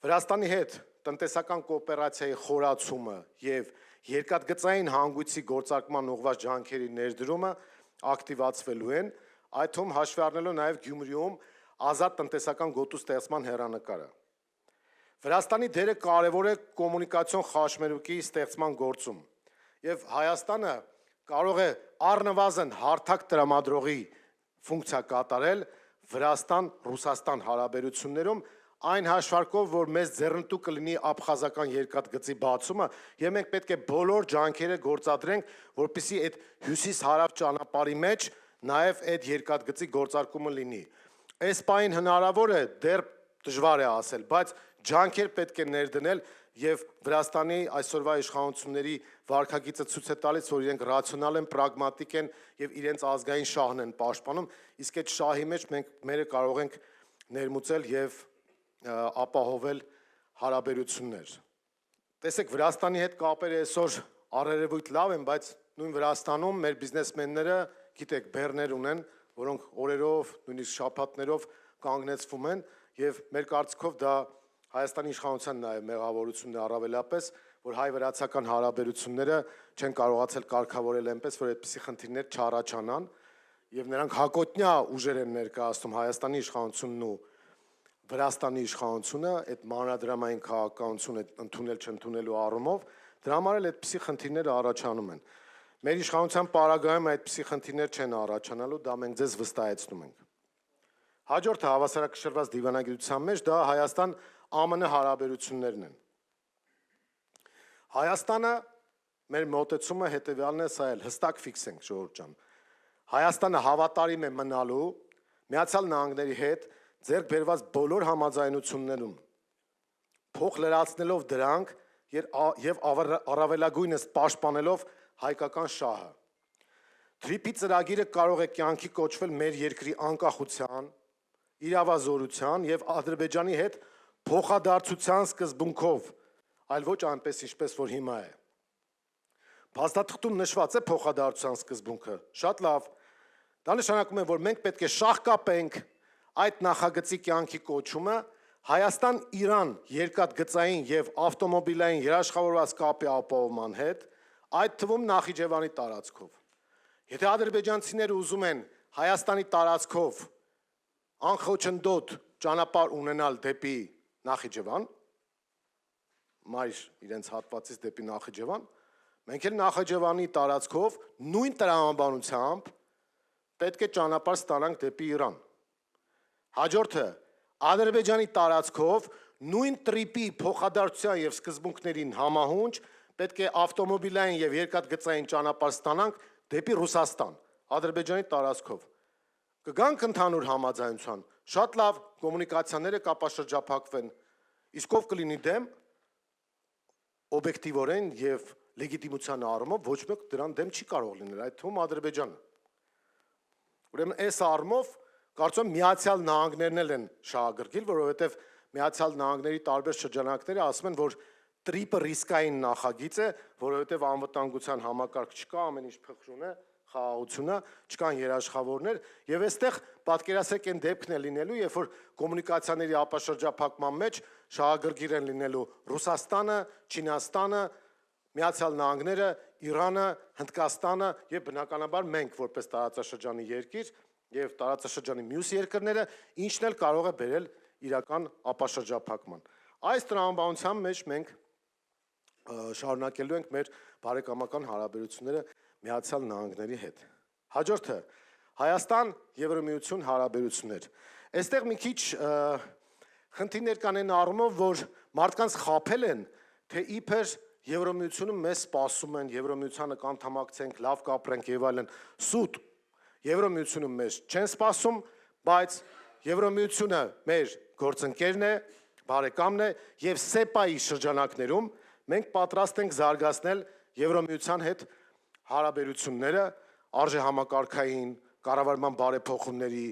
Վրաստանի հետ տնտեսական կոոպերացիայի խորացումը եւ երկաթգծային հանգույցի գործարկման ուղղված ջանքերի ներդրումը ակտիվացվելու են, այդ թվում հաշվի առնելով նաեւ Գյումրիում ազատ տնտեսական գոտու ստեղծման հեռանկարը։ Վրաստանի դերը կարևոր է կոմունիկացիոն խաչմերուկի ստեղծման գործում եւ Հայաստանը կարող է առնվազն հարթակ տրամադրողի ֆունկցիա կատարել Վրաստան-Ռուսաստան հարաբերություններում այն հաշվարկով, որ մեզ ձեռնտու կլինի աբխազական երկաթգծի բացումը եւ մենք պետք է բոլոր ջանքերը գործադրենք, որպեսզի այդ հյուսիս-հարավ ճանապարհի մեջ նաեւ այդ երկաթգծի գործարկումը լինի։ Այս պահին հնարավոր է, դեռ դժվար է ասել, բայց ջանքեր պետք է ներդնել եւ Վրաստանի այսօրվա իշխանությունների վարկագիծը ցույց է տալիս, որ իրենք ռացիոնալ են, պրագմատիկ են եւ իրենց ազգային շահն են պաշտպանում, իսկ այդ շահի մեջ մենք մերը կարող ենք ներմուծել եւ ապահովել հարաբերություններ։ Տեսեք, Վրաստանի հետ կապերը այսօր առերևույթ լավ են, բայց նույն Վրաստանում մեր բիզնեսմենները, գիտեք, բեռներ ունեն, որոնք օրերով, նույնիսկ շաբաթներով կանգնեցվում են եւ մեր կարծիքով դա Հայաստանի իշխանության նաեւ մեղավորությունն է առավելապես, որ հայ-վրացական հարաբերությունները չեն կարողացել կարգավորել այնպես, որ այդպիսի խնդիրներ չառաջանան եւ նրանք հակոտնյա ուժեր են ներկայացնում Հայաստանի իշխանությունն ու Վրաստանի իշխանությունը այդ մանրադրամային քաղաքականությունը ընդունել չընդունելու առումով, դրա համար էլ այդպիսի խնդիրները առաջանում են։ Մեր իշխանության պարագայում այդպիսի խնդիրներ չեն առաջանալու, դա մենք ձեզ վստահեցնում ենք։ Հաջորդը հավասարակշռված դիվանագիտության մեջ դա Հայաստան-ԱՄՆ հարաբերություններն են։ Հայաստանը մեր մոտեցումը հետևյալն է, սա էլ հստակ ֆիքսենք, ժողովուրդ ջան։ Հայաստանը հավատարիմ է մնալու Միացյալ Նահանգների հետ ձեռք բերված բոլոր համաձայնություններում, փոխ լրացնելով դրանք եւ առավելագույնս պաշտպանելով հայկական շահը։ Թրիփի ծրագիրը կարող է կյանքի կոչվել մեր երկրի անկախության, իրավազորության եւ Ադրբեջանի հետ փոխադարձության սկզբունքով, այլ ոչ այնպես ինչպես որ հիմա է։ Փաստաթղթում նշված է փոխադարձության սկզբունքը, շատ լավ։ Դա նշանակում է, որ մենք պետք է շահկապենք այդ նախագծի կյանքի կոչումը Հայաստան-Իրան երկաթգծային եւ ավտոմոբիլային երաշխավորված կապի ապահովման հետ, այդ թվում Նախիջևանի տարածքով։ Եթե ադրբեջանցիները ուզում են Հայաստանի տարածքով անխոչնդոտ ճանապարհ ունենալ դեպի Նախիջևան, մայր իրենց հատվածից դեպի Նախիջևան, մենք էլ Նախիջևանի տարածքով նույն տրամաբանությամբ պետք է ճանապարհ ստանանք դեպի Իրան։ Հաջորդը Ադրբեջանի տարածքով նույն տրիպի փոխադարձության եւ սկզբունքներին համահունչ պետք է ավտոմոբիլային եւ երկաթգծային ճանապարհ ստանանք դեպի Ռուսաստան, Ադրբեջանի տարածքով։ Կգանք ընդհանուր համաձայնության, շատ լավ կոմունիկացիաները կապաշրջափակվեն, իսկ ով կլինի դեմ, օբյեկտիվորեն եւ լեգիտիմության առումով ոչ մեկ դրան դեմ չի կարող լինել, այդ թվում Ադրբեջանը։ Ուրեմն այս առումով կարծում եմ Միացյալ Նահանգներն են շահագրգիռ, որովհետև Միացյալ Նահանգների տարբեր շրջանակները ասում են, որ տրիպը ռիսկային նախագիծ է, որովհետև անվտանգության համակարգ չկա, ամեն ինչ փխրուն է, խաղաղությունը, չկան երաշխավորներ, եւ այստեղ պատկերացրեք այն դեպքն է լինելու, երբ որ կոմունիկացիաների ապաշրջափակման մեջ շահագրգիռ են լինելու Ռուսաստանը, Չինաստանը, Միացյալ Նահանգները, Իրանը, Հնդկաստանը եւ բնականաբար մենք որպես տարածաշրջանի երկիր եւ տարածաշրջանի մյուս երկրները, ինչն էլ կարող է բերել իրական ապաշրջափակման։ Այս տրամաբանության մեջ մենք շարունակելու ենք մեր բարեկամական հարաբերությունները Միացյալ Նահանգների հետ։ Հաջորդը Հայաստան-Եվրամիություն հարաբերություններ։ Այստեղ մի քիչ խնդիրներ կան այն առումով, որ մարդկանց խաբել են, թե իբր Եվրամիությունում մեզ սպասում են, Եվրամիությանը կանդամակցենք, լավ կապրենք եւ այլն, սուտ Եվրամիությունում մեզ չեն սպասում, բայց Եվրամիությունը մեր գործընկերն է, բարեկամն է եւ SEPA-ի շրջանակներում մենք պատրաստ ենք զարգացնել Եվրամիության հետ հարաբերությունները, արժեհամակարգային, կառավարման բարեփոխումների,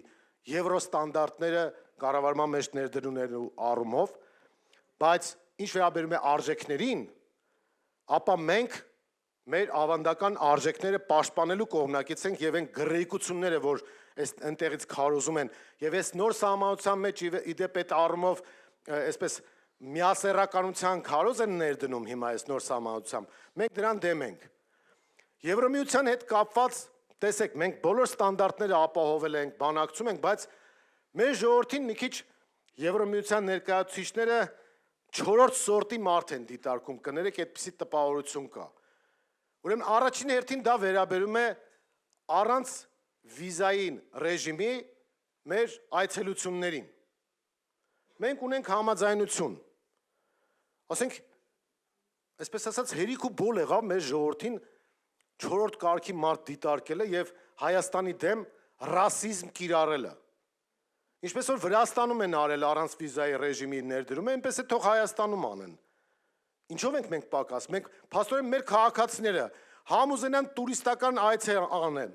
եվրոստանդարտները կառավարման մեջ ներդրումներու առումով, բայց ինչ վերաբերում է արժեքներին, ապա մենք մեր ավանդական արժեքները պաշտպանելու կողմնակից ենք եւ այն գրեհկությունները, որ այս այնտեղից քարոզում են, եւ այս նոր սահմանության մեջ իդեպ այդ առումով այսպես միասեռականության քարոզ են ներդնում հիմա այս նոր սահմանությամբ, մենք դրան դեմ ենք։ Եվրամիության հետ կապված, տեսեք, մենք բոլոր ստանդարտները ապահովել ենք, բանակցում ենք, բայց մեր ժողովրդին մի քիչ Եվրամիության ներկայացուցիչները 4-րդ սորտի մարդ են դիտարկում, կներեք, այդպիսի տպավորություն կա։ Ուրեմն առաջին հերթին դա վերաբերում է առանց վիզային ռեժիմի մեր այցելություններին։ Մենք ունենք համաձայնություն։ Ասենք, այսպես ասած, հերիք ու բոլ եղավ մեր ժողովրդին 4-րդ կարգի մարդ դիտարկելը եւ Հայաստանի դեմ ռասիզմ կիրառելը։ Ինչպես որ Վրաստանում են արել առանց վիզայի ռեժիմի ներդրումը, այնպես է թող Հայաստանում անեն։ Ինչով ենք մենք պակաս։ Մենք փաստորեն մեր քաղաքացիները համ ուզենան տուրիստական այց անեն,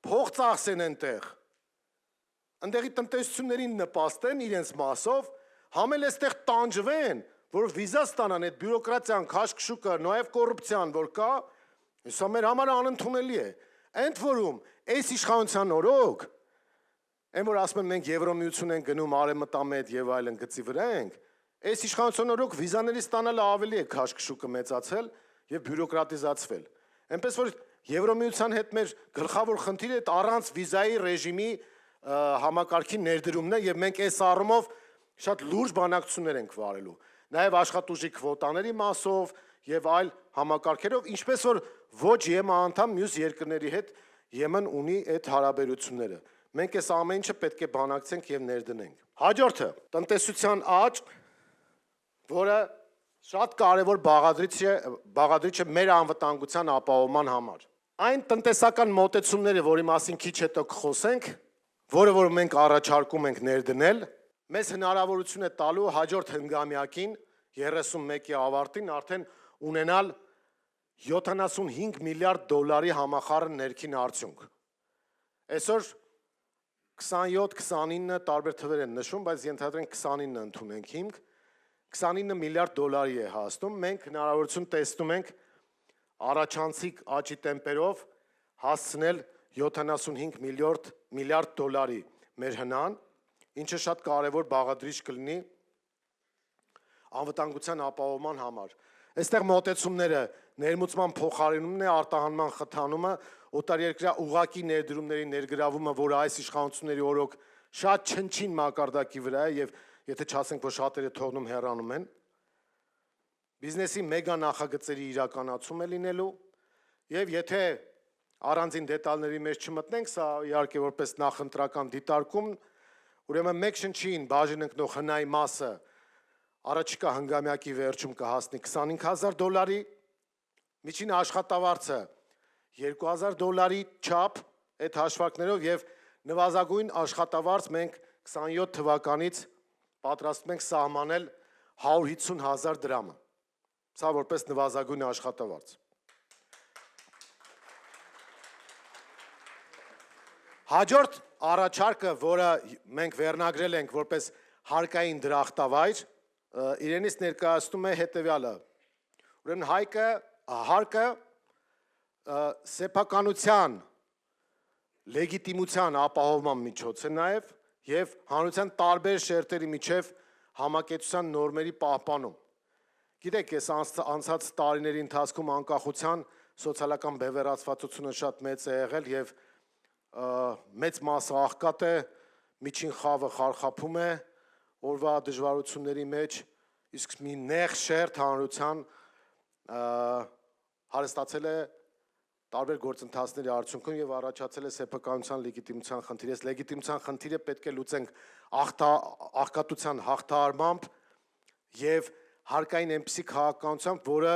փող ծախսեն այնտեղ, այնտեղի տնտեսություններին նպաստեն իրենց մասով, համ էլ այստեղ տանջվեն, որ վիզա ստանան, այդ բյուրոկրատիան, քաշքշուկը, նաև կոռուպցիան, որ կա, սա մեր համար անընդունելի է։ Ընդ որում, այս իշխանության օրոք, այն որ ասում են մենք Եվրամիություն ենք գնում արևմտամետ եւ այլն գծի վրա ենք, այս իշխանության օրոք վիզաների ստանալը ավելի է քաշքշուկը մեծացել եւ բյուրոկրատիզացվել։ Այնպես որ Եվրամիության հետ մեր գլխավոր խնդիրը այդ առանց վիզայի ռեժիմի համակարգի ներդրումն է եւ մենք այս առումով շատ լուրջ բանակցություններ ենք վարելու։ Նաեւ աշխատուժի քվոտաների մասով եւ այլ համակարգերով, ինչպես որ ոչ ԵՄ անդամ մյուս երկրների հետ Եմեն ունի այդ հարաբերությունները։ Մենք այս ամեն ինչը պետք է բանակցենք եւ ներդնենք։ Հաջորդը՝ տնտեսության աճ, որը շատ կարևոր բաղադրիչ է մեր անվտանգության ապահովման համար։ Այն տնտեսական մոտեցումները, որի մասին քիչ հետո կխոսենք, որը որ մենք առաջարկում ենք ներդնել, մեզ հնարավորություն է տալու հաջորդ հնգամյակին 31-ի ավարտին արդեն ունենալ 75 միլիարդ դոլարի համախառն ներքին արդյունք։ Այսօր 27-29 տարբեր թվեր են նշում, բայց ենթադրենք 29 ընդունենք հիմք, 29 միլիարդ դոլարի է հասնում, մենք հնարավորություն տեսնում ենք առաջանցիկ աճի տեմպերով հասցնել 75 միլիարդ դոլարի մեր հնան, ինչը շատ կարևոր բաղադրիչ կլինի անվտանգության ապահովման համար։ Այստեղ մոտեցումները ներմուծման փոխարինումն է, արտահանման խթանումը, օտարերկրյա ուղղակի ներդրումների ներգրավումը, որը այս իշխանությունների օրոք շատ չնչին մակարդակի վրա է եւ եթե չասենք, որ շատերը թողնում հեռանում են, բիզնեսի մեգա նախագծերի իրականացում է լինելու եւ եթե առանձին դետալների մեջ չմտնենք, սա իհարկե որպես նախընտրական դիտարկում, ուրեմն մեկ շնչին բաժին ընկնող հնայի մասը առաջիկա հնգամյակի վերջում կհասնի 25,000 դոլարի, միջին աշխատավարձը 2,000 դոլարի չափ այդ հաշվարկներով եւ նվազագույն աշխատավարձ մենք 27 թվականից պատրաստում ենք սահմանել 150,000 դրամը։ Սա որպես նվազագույն աշխատավարձ։ Հաջորդ առաջարկը, որը մենք վերնագրել ենք որպես հարկային դրախտավայր, իրենից ներկայացնում է հետևյալը։ Ուրեմն հարկը սեփականության լեգիտիմության ապահովման միջոց է նաև եւ հանրության տարբեր շերտերի միջև համակեցության նորմերի պահպանում։ Գիտեք, այս անցած տարիների ընթացքում անկախության սոցիալական բևեռացվածությունը շատ մեծ է եղել եւ մեծ մասը աղքատ է, միջին խավը խարխափում է օրվա դժվարությունների մեջ, իսկ մի նեղ շերտ հանրության հարստացել է տարբեր գործընթացների արդյունքում եւ առաջացել է սեփականության լեգիտիմության խնդիր։ Այս լեգիտիմության խնդիրը պետք է լուծենք աղքատության հաղթահարմամբ եւ հարկային այնպիսի քաղաքականությամբ, որը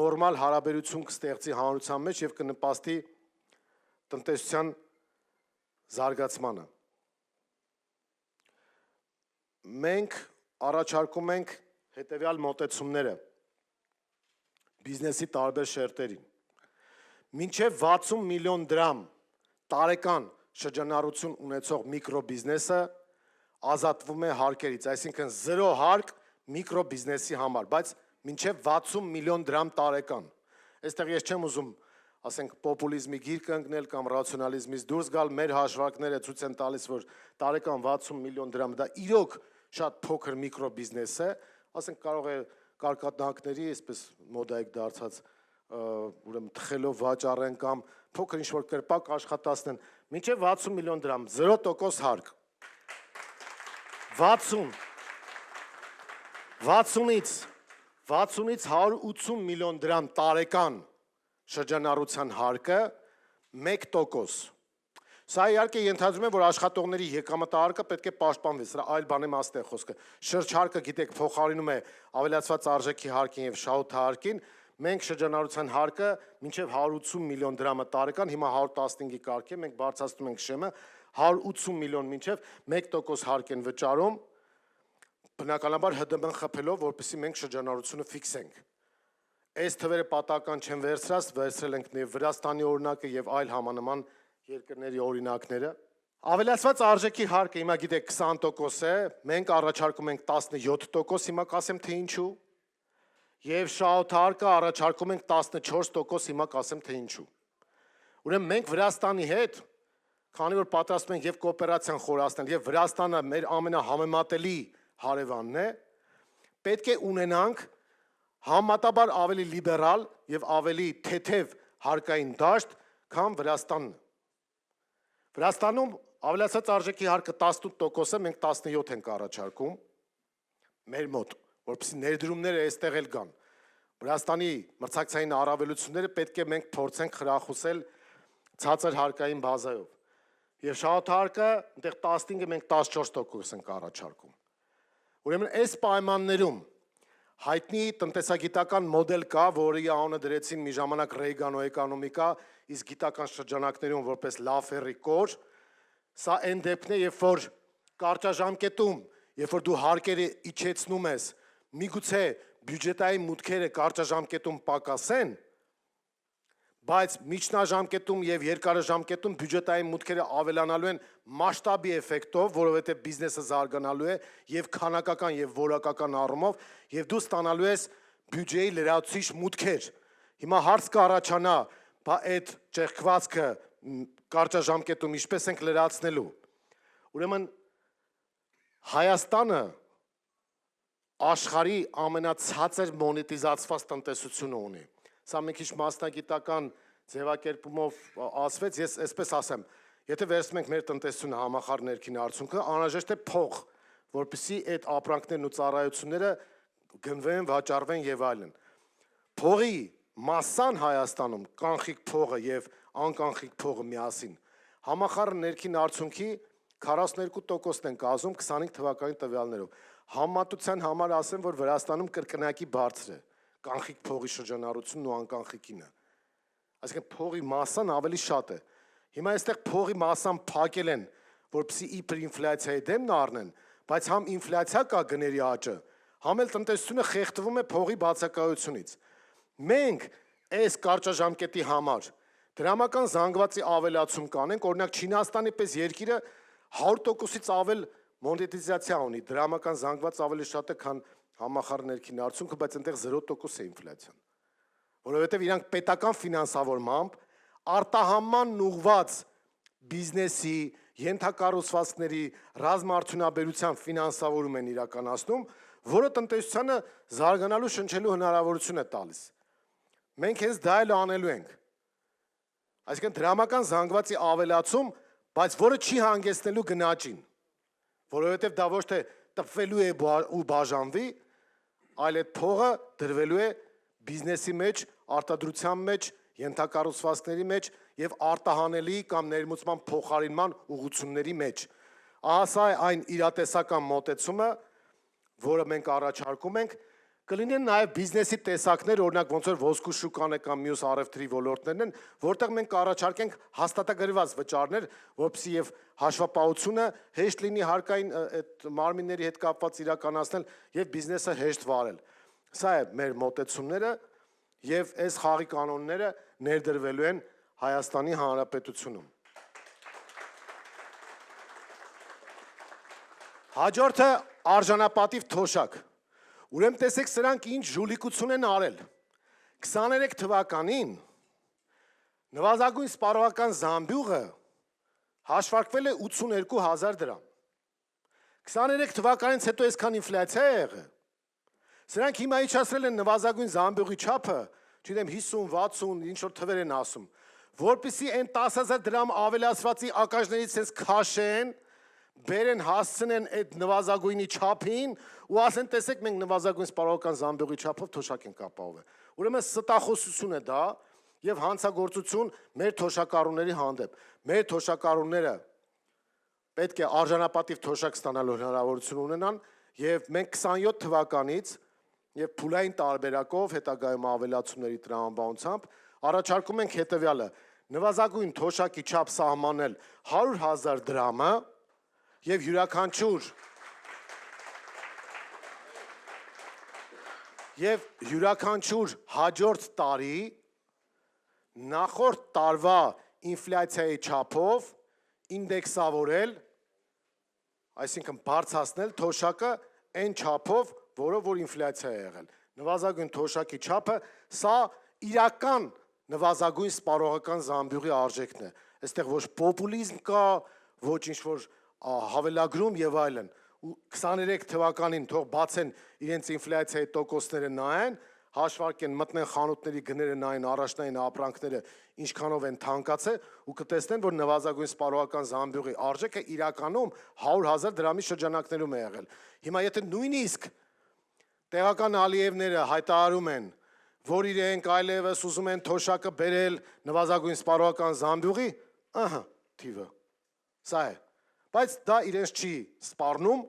նորմալ հարաբերություն կստեղծի հանրության մեջ եւ կնպաստի տնտեսության զարգացմանը։ Մենք առաջարկում ենք հետևյալ մոտեցումները բիզնեսի տարբեր շերտերին։ Մինչև 60 միլիոն դրամ տարեկան շրջանառություն ունեցող միկրոբիզնեսը ազատվում է հարկերից, այսինքն 0 հարկ միկրոբիզնեսի համար, բայց մինչև 60 միլիոն դրամ տարեկան։ Այստեղ ես չեմ ուզում ասենք պոպուլիզմի գիրք ընկնել կամ ռացիոնալիզմից դուրս գալ, մեր հաշվարկները ցույց են տալիս, որ տարեկան 60 միլիոն դրամ դա իրոք շատ փոքր միկրոբիզնես է, ասենք կարող է կարկատնակների, այսպես մոդայիկ դարձած ուրեմն թխելով վաճառեն կամ փոքր ինչ-որ կրպակ աշխատացնեն, մինչև 60 միլիոն դրամ, 0% հարկ։ 60-ից 180 միլիոն դրամ տարեկան շրջանառության հարկը 1%։ Սա իհարկե ենթադրում է, որ աշխատողների եկամտահարկը պետք է պաշտպանվի, սրա այլ բանի մասն է խոսքը։ Շրջհարկը, գիտեք, փոխարինում է ավելացված արժեքի հարկին եւ շահութահարկին, մենք շրջանառության հարկը մինչև 180 միլիոն դրամը տարեկան, հիմա 115-ի կարգ է, մենք բարձրացնում ենք շեմը, 180 միլիոն մինչև 1% հարկ են վճարում, բնականաբար ՀԴՄ-ն խփելով, որպեսզի մենք շրջանառությունը ֆիքսենք։ Այս թվերը պատահական չեն վերցրել ենք նաև Վրաստանի օրինակը եւ այլ համանման երկրների օրինակները։ Ավելացված արժեքի հարկը հիմա գիտեք 20% է, մենք առաջարկում ենք 17%, հիմա կասեմ թե ինչու։ Եվ շահութահարկը առաջարկում ենք 14%, հիմա կասեմ թե ինչու։ Ուրեմն մենք Վրաստանի հետ, քանի որ պատրաստում ենք եւ կոոպերացիան խորացնել եւ Վրաստանը մեր ամենահամեմատելի հարևանն է, պետք է ունենանք համեմատաբար ավելի լիբերալ եւ ավելի թեթև հարկային դաշտ, քան Վրաստանն։ Վրաստանում ավելացած արժեքի հարկը 18% է, մենք 17 ենք առաջարկում մեր մոտ, որպեսզի ներդրումները այստեղ էլ գան։ Վրաստանի մրցակցային առավելությունները պետք է մենք փորձենք խրախուսել ցածր հարկային բազայով։ Եվ շահութարկը այնտեղ 15-ը մենք 14% ենք առաջարկում։ Ուրեմն այս պայմաններում հայտնի տնտեսագիտական մոդել կա, որի անունը դրեցին մի ժամանակ Ռեյգանո էկոնոմիկա, իսկ գիտական շրջանակներում որպես Լաֆերի կոր, սա այն դեպքն է, երբ որ կարճաժամկետում, երբ որ դու հարկերը իջեցնում ես, միգուցե բյուջետային մուտքերը կարճաժամկետում պակասեն, բայց միջնաժամկետում եւ երկարաժամկետում բյուջետային մուտքերը ավելանալու են մասշտաբի էֆեկտով, որովհետեւ բիզնեսը զարգանալու է եւ քանակական եւ որակական առումով, եւ դու ստանալու ես բյուջեի լրացուցիչ մուտքեր։ Հիմա հարց կառաջանա, բա այդ ճեղքվածքը կարճաժամկետում ինչպես ենք լրացնելու։ Ուրեմն Հայաստանը աշխարհի ամենացածր մոնետիզացված տնտեսությունը ունի։ Սա մի քիչ մասնագիտական ձևակերպումով ասվեց, ես այսպես ասեմ, եթե վերցնում ենք մեր տնտեսությունը համախառն ներքին արդյունքը, անհրաժեշտ է փող, որպեսզի այդ ապրանքներն ու ծառայությունները գնվեն, վաճառվեն եւ այլն։ Փողի մասսան Հայաստանում կանխիկ փողը եւ անկանխիկ փողը միասին համախառն ներքին արդյունքի 42%-ն են կազմում 25 թվականի տվյալներով։ Համատության համար ասեմ, որ Վրաստանում կրկնակի բարձր է կանխիկ փողի շրջանառությունն ու անկանխիկինը։ Այսինքն փողի մասսան ավելի շատ է։ Հիմա այստեղ փողի մասսան փակել են, որպեսզի իբր ինֆլյացիայի դեմն առնեն, բայց համ ինֆլյացիա կա գների աճը, համ էլ տնտեսությունը խեղդվում է փողի բացակայությունից։ Մենք այս կարճաժամկետի համար դրամական զանգվածի ավելացում կանենք, օրինակ Չինաստանի պես երկիրը 100%-ից ավել մոնետիզացիա ունի, դրամական զանգված ավելի շատ է, քան համախառն ներքին արդյունքը, բայց այնտեղ 0% է ինֆլյացիան։ Որովհետև իրանք պետական ֆինանսավորմամբ արտահանման ուղղված բիզնեսի, ենթակառուցվածքների, ռազմաարդյունաբերության ֆինանսավորում են իրականացնում, որը տնտեսությանը զարգանալու շնչելու հնարավորություն է տալիս։ Մենք հենց դա էլ անելու ենք։ Այսինքն դրամական զանգվածի ավելացում, բայց որը չի հանգեցնելու գնաճին, որովհետև դա ոչ թե տպվելու է ու բաժանվի, այլ այդ փողը դրվելու է բիզնեսի մեջ, արտադրության մեջ, ենթակառուցվածքների մեջ եւ արտահանելի կամ ներմուծման փոխարինման ուղղությունների մեջ։ Ահա սա է այն իրատեսական մոտեցումը, որը մենք առաջարկում ենք, կլինեն նաև բիզնեսի տեսակներ, օրինակ ոնց որ ոսկու շուկան է կամ մյուս առևտրի ոլորտներն են, որտեղ մենք կառաջարկենք հաստատագրված վճարներ, որպեսզի եւ հաշվապահությունը հեշտ լինի հարկային այդ մարմինների հետ կապված իրականացնել եւ բիզնեսը հեշտ վարել։ Սա է մեր մոտեցումները եւ այս խաղի կանոնները ներդրվելու են Հայաստանի Հանրապետությունում։ Հաջորդը արժանապատիվ թոշակ։ Ուրեմն տեսեք սրանք ինչ ժուլիկություն են արել։ 23 թվականին նվազագույն սպառողական զամբյուղը հաշվարկվել է 82,000 դրամ։ 23 թվականից հետո այսքան ինֆլյացիա է եղել։ Սրանք հիմա իջացրել են նվազագույն զամբյուղի չափը, չգիտեմ 50-60 ինչ որ թվեր են ասում, որպեսզի այն 10,000 դրամ ավելացվածի ակաժներից sense քաշեն, բերեն հասցնեն այդ նվազագույնի չափին ու ասեն տեսեք մենք նվազագույն սպառողական զամբյուղի չափով թոշակ ենք ապահովել։ Ուրեմն ստախոսություն է դա եւ հանցագործություն մեր թոշակառուների հանդեպ։ Մեր թոշակառուները պետք է արժանապատիվ թոշակ ստանալու հնարավորություն ունենան եւ մենք 27 թվականից եւ փուլային տարբերակով հետագայում ավելացումների տրամաբանությամբ առաջարկում ենք հետեւյալը. նվազագույն թոշակի չափ սահմանել 100,000 դրամը եւ յուրաքանչյուր հաջորդ տարի նախորդ տարվա ինֆլյացիայի չափով ինդեքսավորել, այսինքն բարձրացնել թոշակը այն չափով, որով որ ինֆլյացիա է եղել։ Նվազագույն թոշակի չափը սա իրական նվազագույն սպառողական զամբյուղի արժեքն է։ Այստեղ ոչ պոպուլիզմ կա, ոչ ինչ որ հավելագրում եւ այլն։ 23 թվականին թող բացեն իրենց ինֆլյացիայի տոկոսները նայեն, հաշվարկեն, մտնեն խանութների գները նայեն, առաջնային ապրանքները ինչքանով են թանկացել ու կտեսնեն, որ նվազագույն սպառողական զամբյուղի արժեքը իրականում 100,000 դրամի շրջանակներում է եղել։ Հիմա եթե նույնիսկ տեղական Ալիևները հայտարարում են, որ իրենք այլևս ուզում են թոշակը բերել նվազագույն սպառողական զամբյուղի, ահա թիվը Սա է։ Բայց դա իրենց չի սպառնում,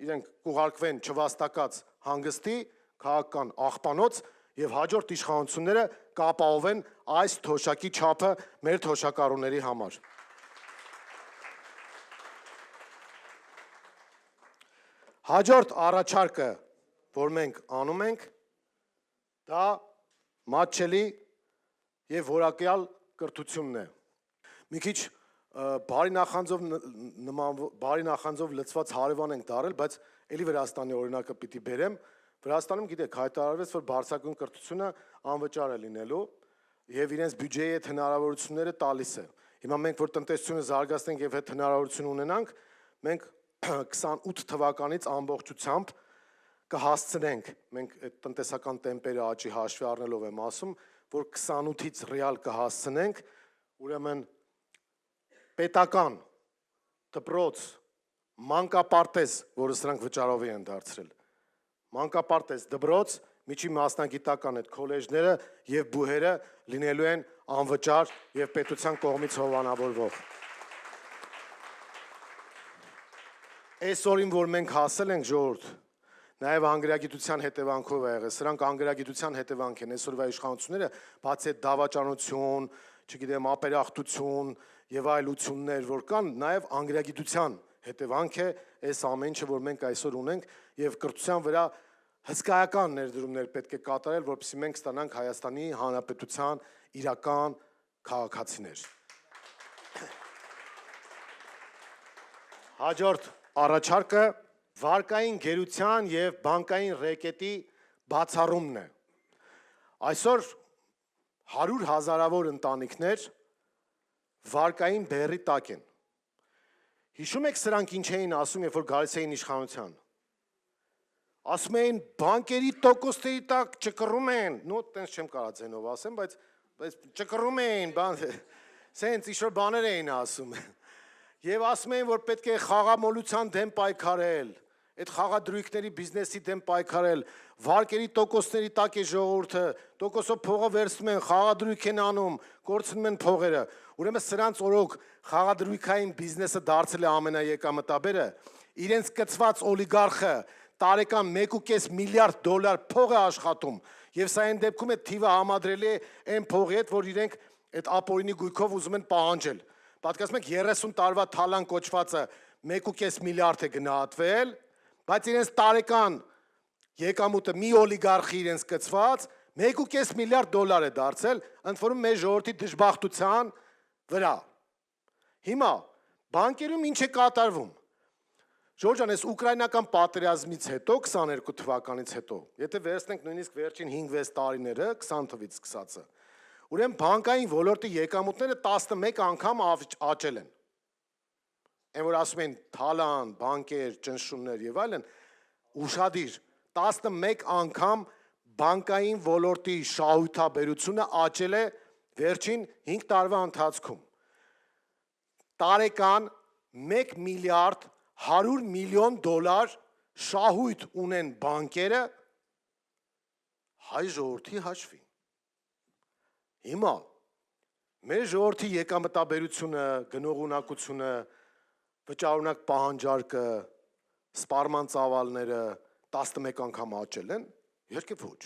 իրենք կուղարկվեն չվաստակած հանգստի, քաղաքական աղբանոց եւ հաջորդ իշխանությունները կապահովեն այս թոշակի չափը մեր թոշակառուների համար։ Հաջորդ առաջարկը, որ մենք անում ենք, դա մատչելի եւ որակյալ կրթությունն է։ Մի քիչ բարի նախանձով լցված հարևան ենք դարել, բայց էլի Վրաստանի օրինակը պիտի բերեմ։ Վրաստանում գիտեք հայտարարվեց, որ բարձրագույն կրթությունը անվճար է լինելու եւ իրենց բյուջեի հետ հնարավորությունները տալիս է։ Հիմա մենք որ տնտեսությունը զարգացնենք եւ այդ հնարավորություն ունենանք, մենք 28 թվականից ամբողջությամբ կհասցնենք, մենք այդ տնտեսական տեմպերը աճի հաշվի առնելով եմ ասում, որ 28-ից ռեալ կհասցնենք, ուրեմն պետական դպրոց, մանկապարտեզ, որը սրանք վճարովի են դարձրել, մանկապարտեզ, դպրոց, միջին մասնագիտական այդ քոլեջները եւ բուհերը լինելու են անվճար եւ պետության կողմից հովանավորվող։ Այսօրին, որ մենք հասել ենք ժողովուրդ, նաև անգրագիտության հետևանքով է եղել, սրանք անգրագիտության հետևանք են, այսօրվա իշխանությունները, բացի այդ դավաճանություն, չգիտեմ, ապերախտություն եւ այլություններ, որ կան, նաև անգրագիտության հետևանք է այս ամեն ինչը, որ մենք այսօր ունենք եւ կրթության վրա հսկայական ներդրումներ պետք է կատարել, որպեսզի մենք ստանանք Հայաստանի Հանրապետության իրական քաղաքացիներ։ Հաջորդ առաջարկը վարկային գերության եւ բանկային ռեկետի բացառումն է։ Այսօր 100 հազարավոր ընտանիքներ վարկային բեռի տակ են։ Հիշում եք սրանք ինչ էին ասում, երբ որ գալիս էին իշխանության։ Ասում էին բանկերի տոկոսների տակ չկռում են, նո տենց չեմ կարող ձենով ասեմ, բայց չկռում էին, սենց ինչ-որ բաներ էին ասում։ Եվ ասում էին, որ պետք է խաղամոլության դեմ պայքարել, այդ խաղադրույքների բիզնեսի դեմ պայքարել, վարկերի տոկոսների տակ է ժողովուրդը, տոկոսով փողը վերցնում են, խաղադրույք են անում, կորցնում են փողերը։ Ուրեմն սրանց օրոք խաղադրույքային բիզնեսը դարձել է ամենաեկամտաբերը, իրենց կծված օլիգարխը տարեկան 1.5 միլիարդ դոլար փող է աշխատում, եւ սա այն դեպքում է թիվը համադրելի է այն փողի հետ, որ իրենք այդ ապօրինի գույքով ուզում են պահանջել։ Պատկերացնում եք 30 տարվա թալան կոչվածը 1.5 միլիարդ է գնահատվել, բայց իրենց տարեկան եկամուտը մի օլիգարխի իրենց կծված 1.5 միլիարդ դոլար է դարձել, ընդ որում մեր ժողովրդի դժբախտության վրա։ Հիմա բանկերում ինչ է կատարվում։ Ժորժ ջան, այս ուկրաինական պատերազմից հետո 22 թվականից հետո, եթե վերցնենք նույնիսկ վերջին 5-6 տարիները 20 թվականից սկսածը, ուրեմն բանկային ոլորտի եկամուտները 11 անգամ աճել են։ Այն որ ասում են թալան, բանկեր, ճնշումներ եւ այլն, ուշադիր 11 անգամ բանկային ոլորտի շահութաբերությունը աճել է վերջին 5 տարվա ընթացքում։ Տարեկան 1 միլիարդ 100 միլիոն դոլար շահույթ ունեն բանկերը հայ ժողովրդի հաշվին։ Հիմա մեր ժողովրդի եկամտաբերությունը, գնողունակությունը, վճարունակ պահանջարկը, սպառման ծավալները 11 անգամ աճել են, երկու ոչ։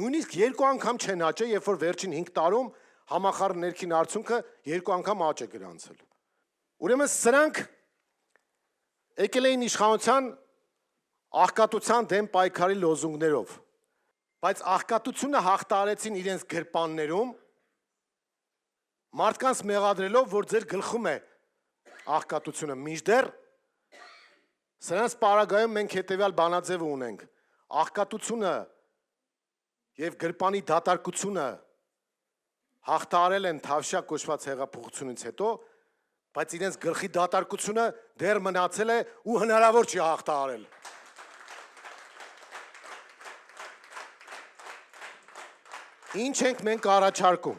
Նույնիսկ 2 անգամ չեն աճել, երբ որ վերջին 5 տարում համախառն ներքին արդյունքը 2 անգամ աճ է գրանցել։ Ուրեմն սրանք եկել էին իշխանության աղքատության դեմ պայքարի լոզունգներով, բայց աղքատությունը հաղթահարեցին իրենց գրպաններում, մարդկանց մեղադրելով, որ ձեր գլխում է աղքատությունը, մինչդեռ սրանց պարագայում մենք հետևյալ բանաձևը ունենք, աղքատությունը եւ գրպանի դատարկությունը հաղթահարել են Թավշյա կոչված հեղափոխությունից հետո, բայց իրենց գլխի դատարկությունը դեռ մնացել է ու հնարավոր չի հաղթահարել։ Ինչ ենք մենք առաջարկում։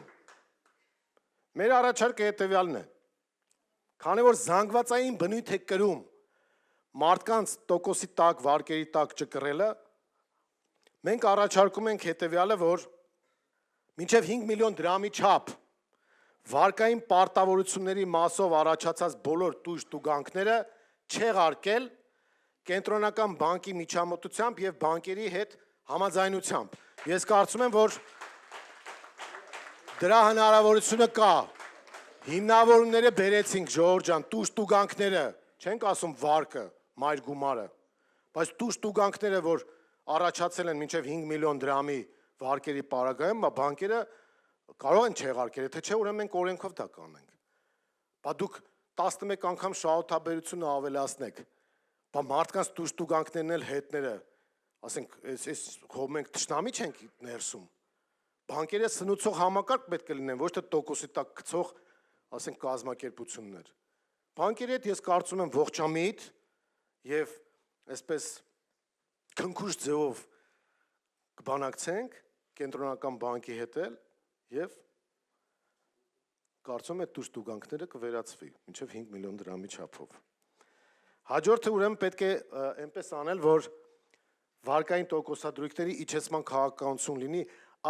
Մեր առաջարկը հետևյալն է։ Քանի որ զանգվածային բնույթ է կրում մարդկանց տոկոսի տակ, վարկերի տակ չկռելը, մենք առաջարկում ենք հետևյալը, որ մինչև 5 միլիոն դրամի չափ վարկային պարտավորությունների մասով առաջացած բոլոր տույժ տուգանքները չեղարկել կենտրոնական բանկի միջամտությամբ եւ բանկերի հետ համաձայնությամբ։ Ես կարծում եմ, որ դրա հնարավորությունը կա։ Հիմնավորումները բերեցինք, Ժողովուրդ ջան, տույժ տուգանքները, չենք ասում վարկը, մայր գումարը, բայց տույժ տուգանքները, որ առաջացել են մինչև 5 միլիոն դրամի վարկերի պարագայում, բանկերը կարող են չեղարկել, եթե չէ, ուրեմն մենք օրենքով դա կանենք։ Բա դուք 11 անգամ շահութաբերությունը ավելացնեք։ Բա մարդկանց տույժ տուգանքներն էլ հետները, ասենք, այս մենք թշնամի չենք ներսում։ Բանկերը սնուցող համակարգ պետք է լինեն, ոչ թե տոկոսի տակ գցող, ասենք, կազմակերպություններ։ Բանկերի հետ ես կարծում եմ ողջամիտ եւ այսպես քնքուշ ձևով կբանակցենք կենտրոնական բանկի հետ եւ կարծում եմ տույժ տուգանքները կվերացվի մինչեւ 5 միլիոն դրամի չափով։ Հաջորդը ուրեմն պետք է այնպես անել, որ վարկային տոկոսադրույքների իջեցման քաղաքականություն լինի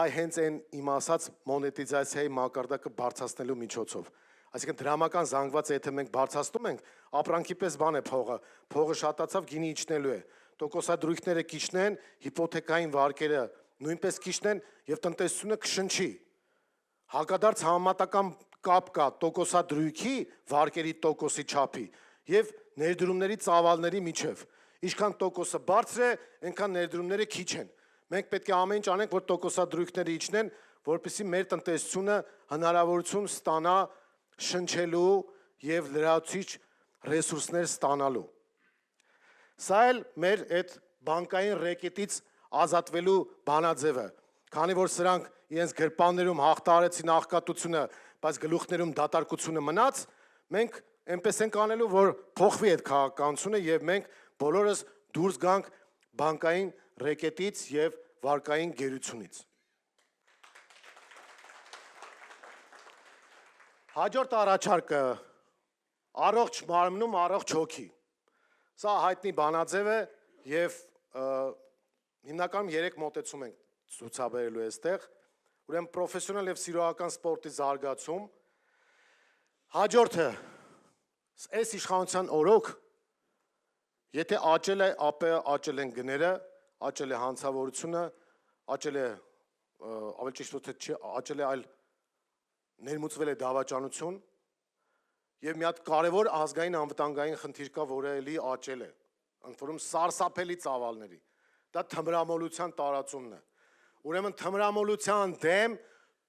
այ հենց այն իմ ասած մոնետիզացիայի մակարդակը բարձրացնելու միջոցով։ Այսինքն դրամական զանգվածը եթե մենք բարձրացնում ենք, ապրանքի պես բան է փողը շատացավ, գինի իջնելու է։ Տոկոսադրույքները կիջնեն, հիպոթեկային վարկերը նույնպես կիջնեն եւ տնտեսությունը կշնչի։ Հակադարձ համեմատական կապ կա տոկոսադրույքի վարկերի տոկոսի չափի եւ ներդրումների ծավալների միջև։ Ինչքան տոկոսը բարձր է, այնքան ներդրումները քիչ են։ Մենք պետք է ամեն ինչ անենք, որ տոկոսադրույքները իջնեն, որպեսզի մեր տնտեսությունը հնարավորություն ստանա շնչելու եւ լրացուցիչ ռեսուրսներ ստանալու։ Սա էլ մեր այդ բանկային ռեկետից ազատվելու բանաձևը, քանի որ սրանք իրենց գրպաններում հաղթահարեցին աղքատությունը, բայց գլուխներում դատարկությունը մնաց, մենք այնպես ենք անելու, որ փոխվի այդ քաղաքականությունը եւ մենք բոլորս դուրս գանք բանկային ռեկետից եւ վարկային գերությունից։ Հաջորդ առաջարկը առողջ մարմնում առողջ հոգի։ Սա հայտնի բանաձև է եւ հիմնականում 3 մոտեցում ենք ցուցաբերելու այստեղ։ Ուրեմն պրոֆեսիոնալ եւ սիրողական սպորտի զարգացում։ Հաջորդը այս իշխանության օրոք եթե աճել է, ապա աճել են գները, աճել է հանցավորությունը, աճել է ավելի ճիշտ ոչ թե աճել է, այլ ներմուծվել է դավաճանություն եւ մի հատ կարեւոր ազգային անվտանգային խնդիր կա, որը էլի աճել է, ընդ որում սարսափելի ծավալների։ Դա թմրամոլության տարածումն է։ Ուրեմն թմրամոլության դեմ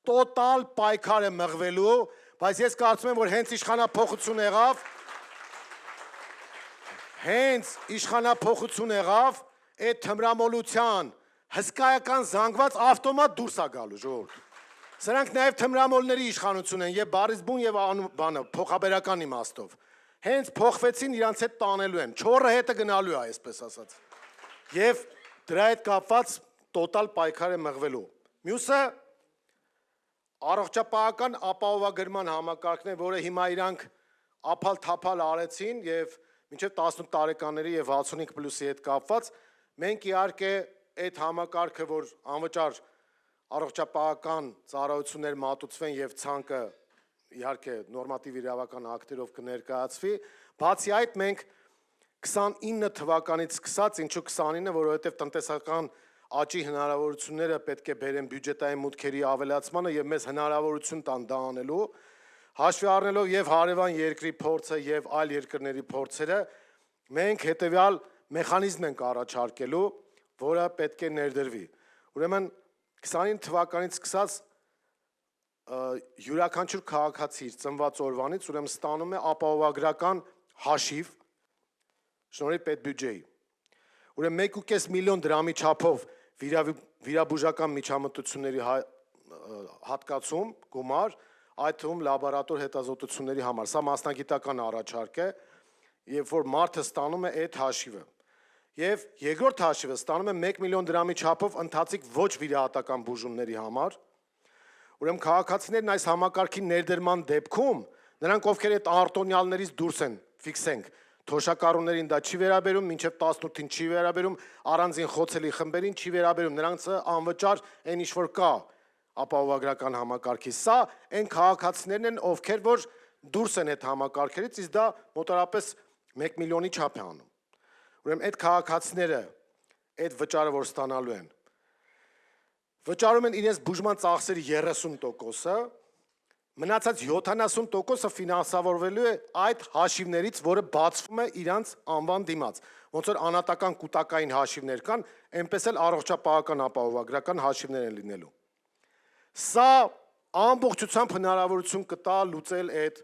տոտալ պայքար է մղվելու, բայց ես կարծում եմ, որ հենց իշխանափոխություն եղավ, այդ թմրամոլության հսկայական զանգված ավտոմատ դուրս է գալու, ժողովուրդ։ Սրանք նաև թմրամոլների իշխանություն են եւ բառից բուն եւ բանը փոխաբերական իմաստով։ Հենց փոխվեցին, իրանց հետ տանելու են, չորը հետը գնալու է, այսպես ասած։ Եվ դրա հետ կապված տոտալ պայքար է մղվելու։ Մյուսը առողջապահական ապահովագրման համակարգն է, որը հիմա իրանք ափալ-թափալ արեցին եւ մինչեւ 18 տարեկանների եւ 65+-ի հետ կապված մենք իհարկե այդ համակարգը, որ անվճար առողջապահական ծառայություններ մատուցվեն եւ ցանկը իհարկե նորմատիվ իրավական ակտերով կներկայացվի, բացի այդ մենք 29 թվականից սկսած, ինչու 29, որովհետեւ տնտեսական աճի հնարավորությունները պետք է բերեն բյուջետային մուտքերի ավելացմանը եւ մեզ հնարավորություն տան դա անելու, հաշվի առնելով եւ հարևան երկրի փորձը եւ այլ երկրների փորձերը, մենք հետեւյալ մեխանիզմ ենք առաջարկելու, որը պետք է ներդրվի։ Ուրեմն 29 թվականից սկսած յուրաքանչյուր քաղաքացի իր ծնված օրվանից ուրեմն ստանում է ապահովագրական հաշիվ շնորհիվ պետբյուջեի։ Ուրեմն 1.5 միլիոն դրամի չափով վիրաբուժական միջամտությունների հատկացում գումար, այդ թվում լաբորատոր հետազոտությունների համար։ Սա մասնագիտական առաջարկ է, երբ որ մարդը ստանում է այդ հաշիվը։ Եվ երկրորդ հաշիվը ստանում է 1 միլիոն դրամի չափով ընթացիկ ոչ վիրահատական բուժումների համար։ Ուրեմն քաղաքացիներն այս համակարգի ներդրման դեպքում նրանք ովքեր այդ արտոնյալներից դուրս են, ֆիքսենք, թոշակառուներին դա չի վերաբերում, մինչև 18-ին չի վերաբերում, առանձին խոցելի խմբերին չի վերաբերում, նրանց անվճար այն ինչ որ կա, ապահովագրական համակարգի։ Սա այն քաղաքացիներն են, ովքեր որ դուրս են այդ համակարգերից, իսկ դա մոտարապես 1 միլիոնի չափ է անում։ Ուրեմն այդ քաղաքացիները այդ վճարը, որ ստանալու են, վճարում են իրենց բուժման ծախսերի 30%-ը, մնացած 70%-ը ֆինանսավորվելու է այդ հաշիվներից, որը բացվում է իրանց անվան դիմաց։ Ոնց որ անհատական կൂട്ടակային հաշիվներ կան, այնպես էլ առողջապահական ապահովագրական հաշիվներ են լինելու։ Սա ամբողջությամբ հնարավորություն կտա լուծել այդ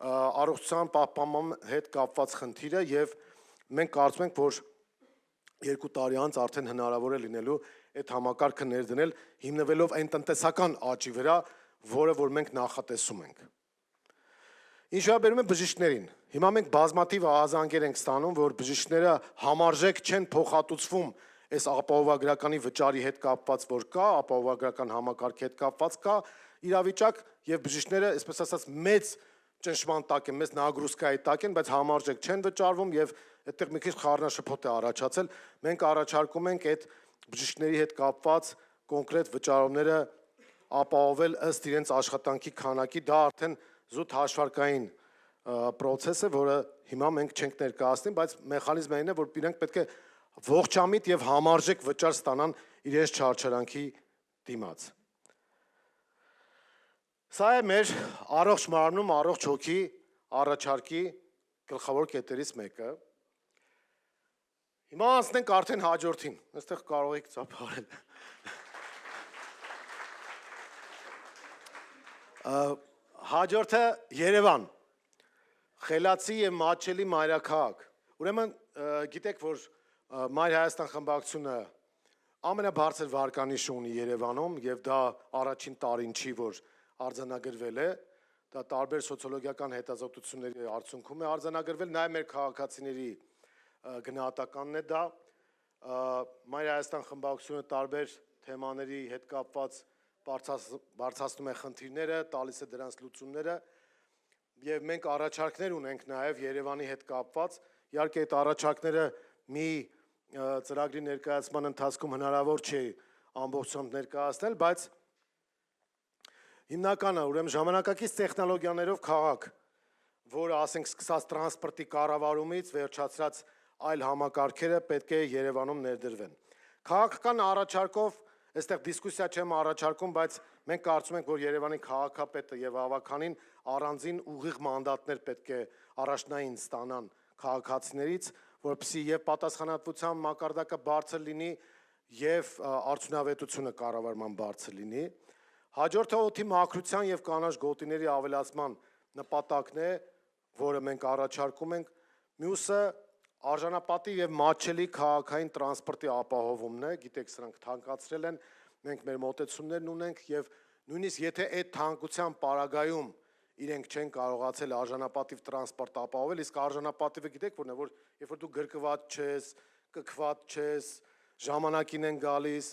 առողջության պահպանման հետ կապված խնդիրը եւ մենք կարծում ենք, որ 2 տարի անց արդեն հնարավոր է լինելու այդ համակարգը ներդնել, հիմնվելով այն տնտեսական աճի վրա, որը որ մենք նախատեսում ենք։ Ինչ վերաբերում է բժիշկներին, հիմա մենք բազմաթիվ ահազանգեր ենք ստանում, որ բժիշկները համարժեք չեն փոխհատուցվում այս ապահովագրականի վճարի հետ կապված, որ կա, ապահովագրական համակարգի հետ կապված կա իրավիճակ եւ բժիշկները, այսպես ասած, մեծ ճնշման տակ են, մեծ նագրուսկայի տակ են, բայց համարժեք չեն վճարվում եւ այդտեղ մի քիչ խառնաշփոթ է առաջացել։ Մենք առաջարկում ենք այդ բժիշկների հետ կապված կոնկրետ վճարումները ապահովել ըստ իրենց աշխատանքի քանակի, դա արդեն զուտ հաշվարկային process է, որը հիմա մենք չենք ներկայացնում, բայց մեխանիզմը այն է, որ իրենք պետք է ողջամիտ եւ համարժեք վճար ստանան իրենց չարչարանքի դիմաց։ Սա է մեր առողջ մարմնում առողջ հոգի առաջարկի գլխավոր կետերից մեկը։ Հիմա անցնենք արդեն հաջորդին, այստեղ կարող եք ծափարել։ Հաջորդը Երևան, խելացի եւ մատչելի մայրաքաղաք։ Ուրեմն գիտեք, որ Մայր Հայաստան խմբակցությունը ամենաբարձր վարկանիշը ունի Երևանում եւ դա առաջին տարին չի, որ արձանագրվել է, դա տարբեր սոցիոլոգիական հետազոտությունների արդյունքում է արձանագրվել, նաեւ մեր քաղաքացիների գնահատականն է դա։ Մայր Հայաստան խմբակցությունը տարբեր թեմաների հետ կապված բարձրացնում է խնդիրները, տալիս է դրանց լուծումները եւ մենք առաջարկներ ունենք նաեւ Երևանի հետ կապված։ Իհարկե այդ առաջարկները մի ծրագրի ներկայացման ընթացքում հնարավոր չէ ամբողջությամբ ներկայացնել, բայց հիմնականը ուրեմն ժամանակակից տեխնոլոգիաներով քաղաք, որը ասենք սկսած տրանսպորտի կառավարումից վերջացրած այլ համակարգերը պետք է Երևանում ներդրվեն։ Քաղաքական առաջարկով այստեղ դիսկուսիա չեմ առաջարկում, բայց մենք կարծում ենք, որ Երևանի քաղաքապետը եւ ավականին առանձին ուղիղ մանդատներ պետք է առաջնային ստանան քաղաքացիներից, որպեսզի եւ պատասխանատվության մակարդակը բարձր լինի եւ արդյունավետությունը կառավարման բարձր լինի։ Հաջորդը օդի մաքրության եւ կանաչ գոտիների ավելացման նպատակն է, որը մենք առաջարկում ենք։ Մյուսը արժանապատիվ եւ մատչելի քաղաքային տրանսպորտի ապահովումն է, գիտեք, սրանք թանկացրել են, մենք մեր մոտեցումներն ունենք եւ նույնիսկ եթե այդ թանկության պարագայում իրենք չեն կարողացել արժանապատիվ տրանսպորտ ապահովել, իսկ արժանապատիվը գիտեք որն է, որ երբ որ դու գրկված չես, կքված չես, ժամանակին են գալիս,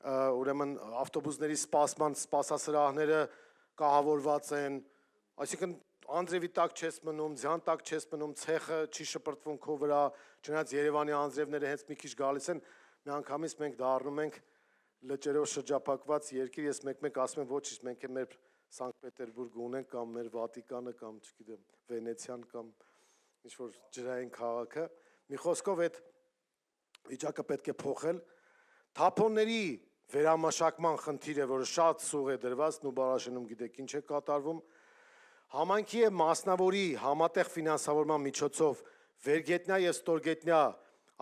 ուրեմն ավտոբուսների սպասման սպասասրահները կահավորված են, այսինքն անձրևի տակ չես մնում, ձյան տակ չես մնում, ցեխը չի շպրտվում քո վրա, չնայած Երևանի անձրևները հենց մի քիչ գալիս են, միանգամից մենք դառնում ենք լճերով շրջափակված երկիր, ես մեկ-մեկ ասում եմ, ոչինչ, մենք մեր Սանկտ Պետերբուրգը ունենք կամ մեր Վատիկանը կամ, չգիտեմ, Վենեցիան կամ ինչ-որ ջրային քաղաքը, մի խոսքով այդ վիճակը պետք է փոխել, թափոնների վերամաշակման խնդիրը, որը շատ սուղ է դրված, Նուբարաշենում գիտեք ինչ է կատարվում, համայնքի եւ մասնավորի համատեղ ֆինանսավորման միջոցով վերգետնյա եւ ստորգետնյա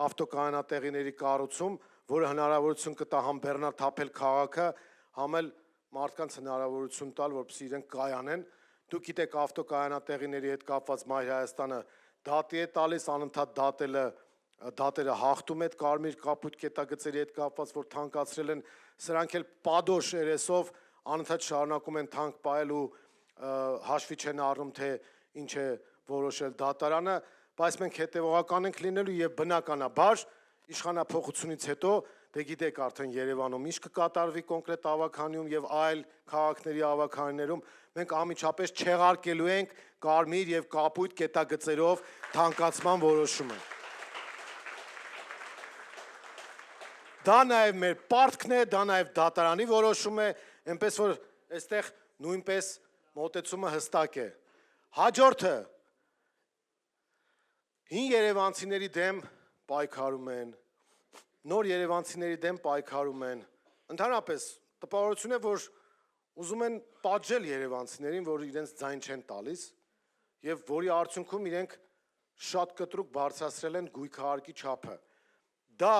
ավտոկայանատեղիների կառուցում, որը հնարավորություն կտա համ բեռնաթափել քաղաքը, համ էլ մարդկանց հնարավորություն տալ, որպեսզի իրենք կայանեն։ Դուք գիտեք ավտոկայանատեղիների հետ կապված Մայր Հայաստանը դատի է տալիս, անընդհատ դատերը հաղթում է այդ կարմիր կապույտ կետագծերի հետ կապված, որ թանկացրել են, սրանք էլ պադոշ երեսով անընդհատ շարունակում են թանկ պահել ու հաշվի չեն առնում, թե ինչ է որոշել դատարանը, բայց մենք հետևողական ենք լինելու եւ բնականաբար իշխանափոխությունից հետո դե գիտեք արդեն Երևանում ինչ կկատարվի կոնկրետ ավականիում եւ այլ քաղաքների ավականիներում մենք անմիջապես չեղարկելու ենք կարմիր եւ կապույտ կետագծերով թանկացման որոշումը։ Դա նաև մեր պարտքն է, դա նաև դատարանի որոշում է, այնպես որ այստեղ նույնպես մոտեցումը հստակ է։ Հաջորդը հին երևանցիների դեմ պայքարում են, նոր երևանցիների դեմ պայքարում են։ Ընդհանրապես տպավորություն է, որ ուզում են պատժել երևանցիներին, որ իրենց ձայն չեն տալիս եւ որի արդյունքում իրենք շատ կտրուկ բարձրացրել են գույքահարկի չափը։ Դա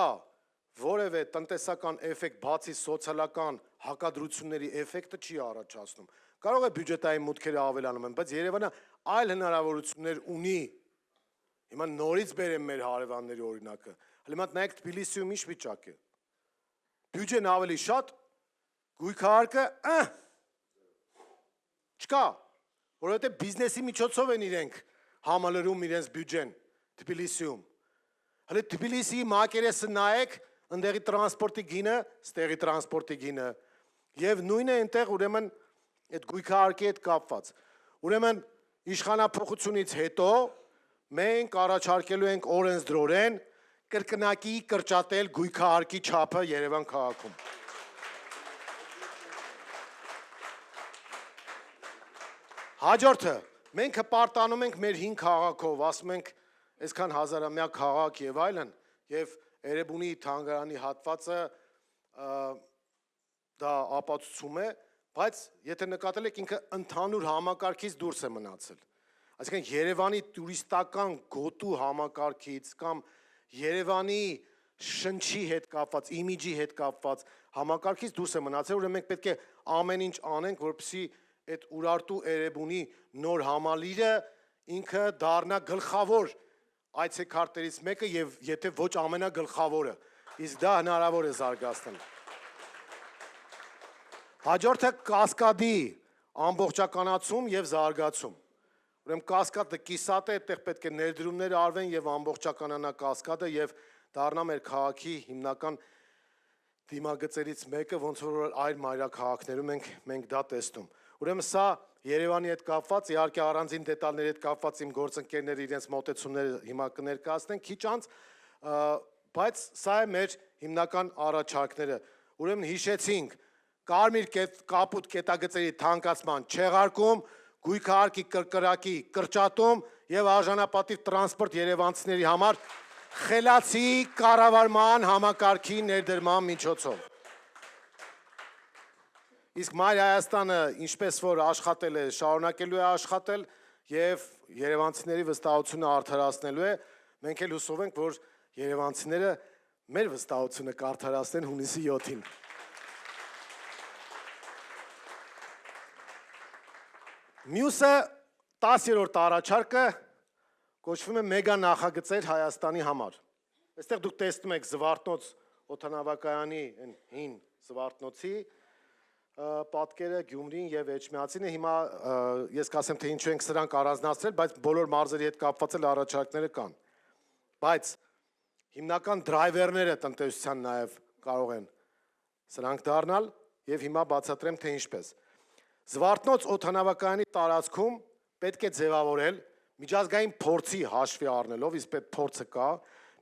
որևէ տնտեսական էֆեկտ, բացի սոցիալական հակադրությունների էֆեկտը չի առաջացնում։ Կարող է բյուջետային մուտքերը ավելանում են, բայց Երևանը այլ հնարավորություններ ունի։ Հիմա նորից բերեմ մեր հարևանների օրինակը։ Հիմա նայեք Թբիլիսիում ինչ վիճակ է։ Բյուջեն ավելի շատ, գույքահարկը չկա, որովհետև բիզնեսի միջոցով են իրենք համալրում իրենց բյուջեն Թբիլիսիում։ Հələ Թբիլիսիի մակերեսը նայեք, ընդեղի տրանսպորտի գինը, ստեղի տրանսպորտի գինը, եւ նույնը այնտեղ ուրեմն այդ գույքահարկի հետ կապված։ Ուրեմն իշխանափոխությունից հետո մենք առաջարկելու ենք օրենսդրորեն կրկնակի կրճատել գույքահարկի չափը Երևան քաղաքում։ Հաջորդը, մենք հպարտանում ենք մեր հին քաղաքով, ասում ենք այսքան հազարամյա քաղաք եւ այլն, եւ Էրեբունի թանգարանի հատվածը դա ապացուցում է, բայց եթե նկատել եք ինքը ընդհանուր համակարգից դուրս է մնացել։ Այսինքն Երևանի տուրիստական գոտու համակարգից կամ Երևանի շնչի հետ կապված, իմիջի հետ կապված համակարգից դուրս է մնացել, ուրեմն մենք պետք է ամեն ինչ անենք, որպեսզի այդ Ուրարտու Էրեբունի նոր համալիրը ինքը դառնա գլխավոր այցեքարտերից մեկը եւ եթե ոչ ամենագլխավորը, իսկ դա հնարավոր է զարգացնել։ Հաջորդը կասկադի ամբողջականացում եւ զարգացում։ Ուրեմն կասկադը կիսատ է, այդտեղ պետք է ներդրումներ արվեն եւ ամբողջականանա կասկադը եւ դառնա մեր քաղաքի հիմնական դիմագծերից մեկը, ոնց որ այլ մայրաքաղաքներում մենք դա տեսնում։ Ուրեմն սա Երևանի հետ կապված, իհարկե առանձին դետալների հետ կապված իմ գործընկերները իրենց մոտեցումները հիմա կներկայացնեն քիչ անց, բայց սա է մեր հիմնական առաջարկները։ Ուրեմն հիշեցինք կարմիր կապուտ կետագծերի թանկացման չեղարկում, գույքահարկի կրկրակի կրճատում եւ արժանապատիվ տրանսպորտ երևանցիների համար խելացի կառավարման համակարգի ներդրման միջոցով։ Իսկ Մայր Հայաստանը ինչպես որ աշխատել է, շարունակելու է աշխատել եւ երևանցիների վստահությունը արդարացնելու է, մենք էլ հուսով ենք, որ երևանցիները մեր վստահությունը կարդարացնեն հունիսի 7-ին։ Մյուսը 10-րդ առաջարկը կոչվում է մեգա նախագծեր Հայաստանի համար։ Այստեղ դուք տեսնում եք Զվարթնոց օդանավակայանի հին Զվարթնոցի պատկերը Գյումրին եւ Էջմիածինը, հիմա ես կասեմ թե ինչու ենք սրանք առանձնացրել, բայց բոլոր մարզերի հետ կապված էլ առաջարկները կան։ Բայց հիմնական դրայվերները տնտեսության նաեւ կարող են սրանք դառնալ եւ հիմա բացատրեմ թե ինչպես։ Զվարթնոց օդանավակայանի տարածքում պետք է ձևավորել միջազգային փորձի հաշվի առնելով, իսկ այդ փորձը կա,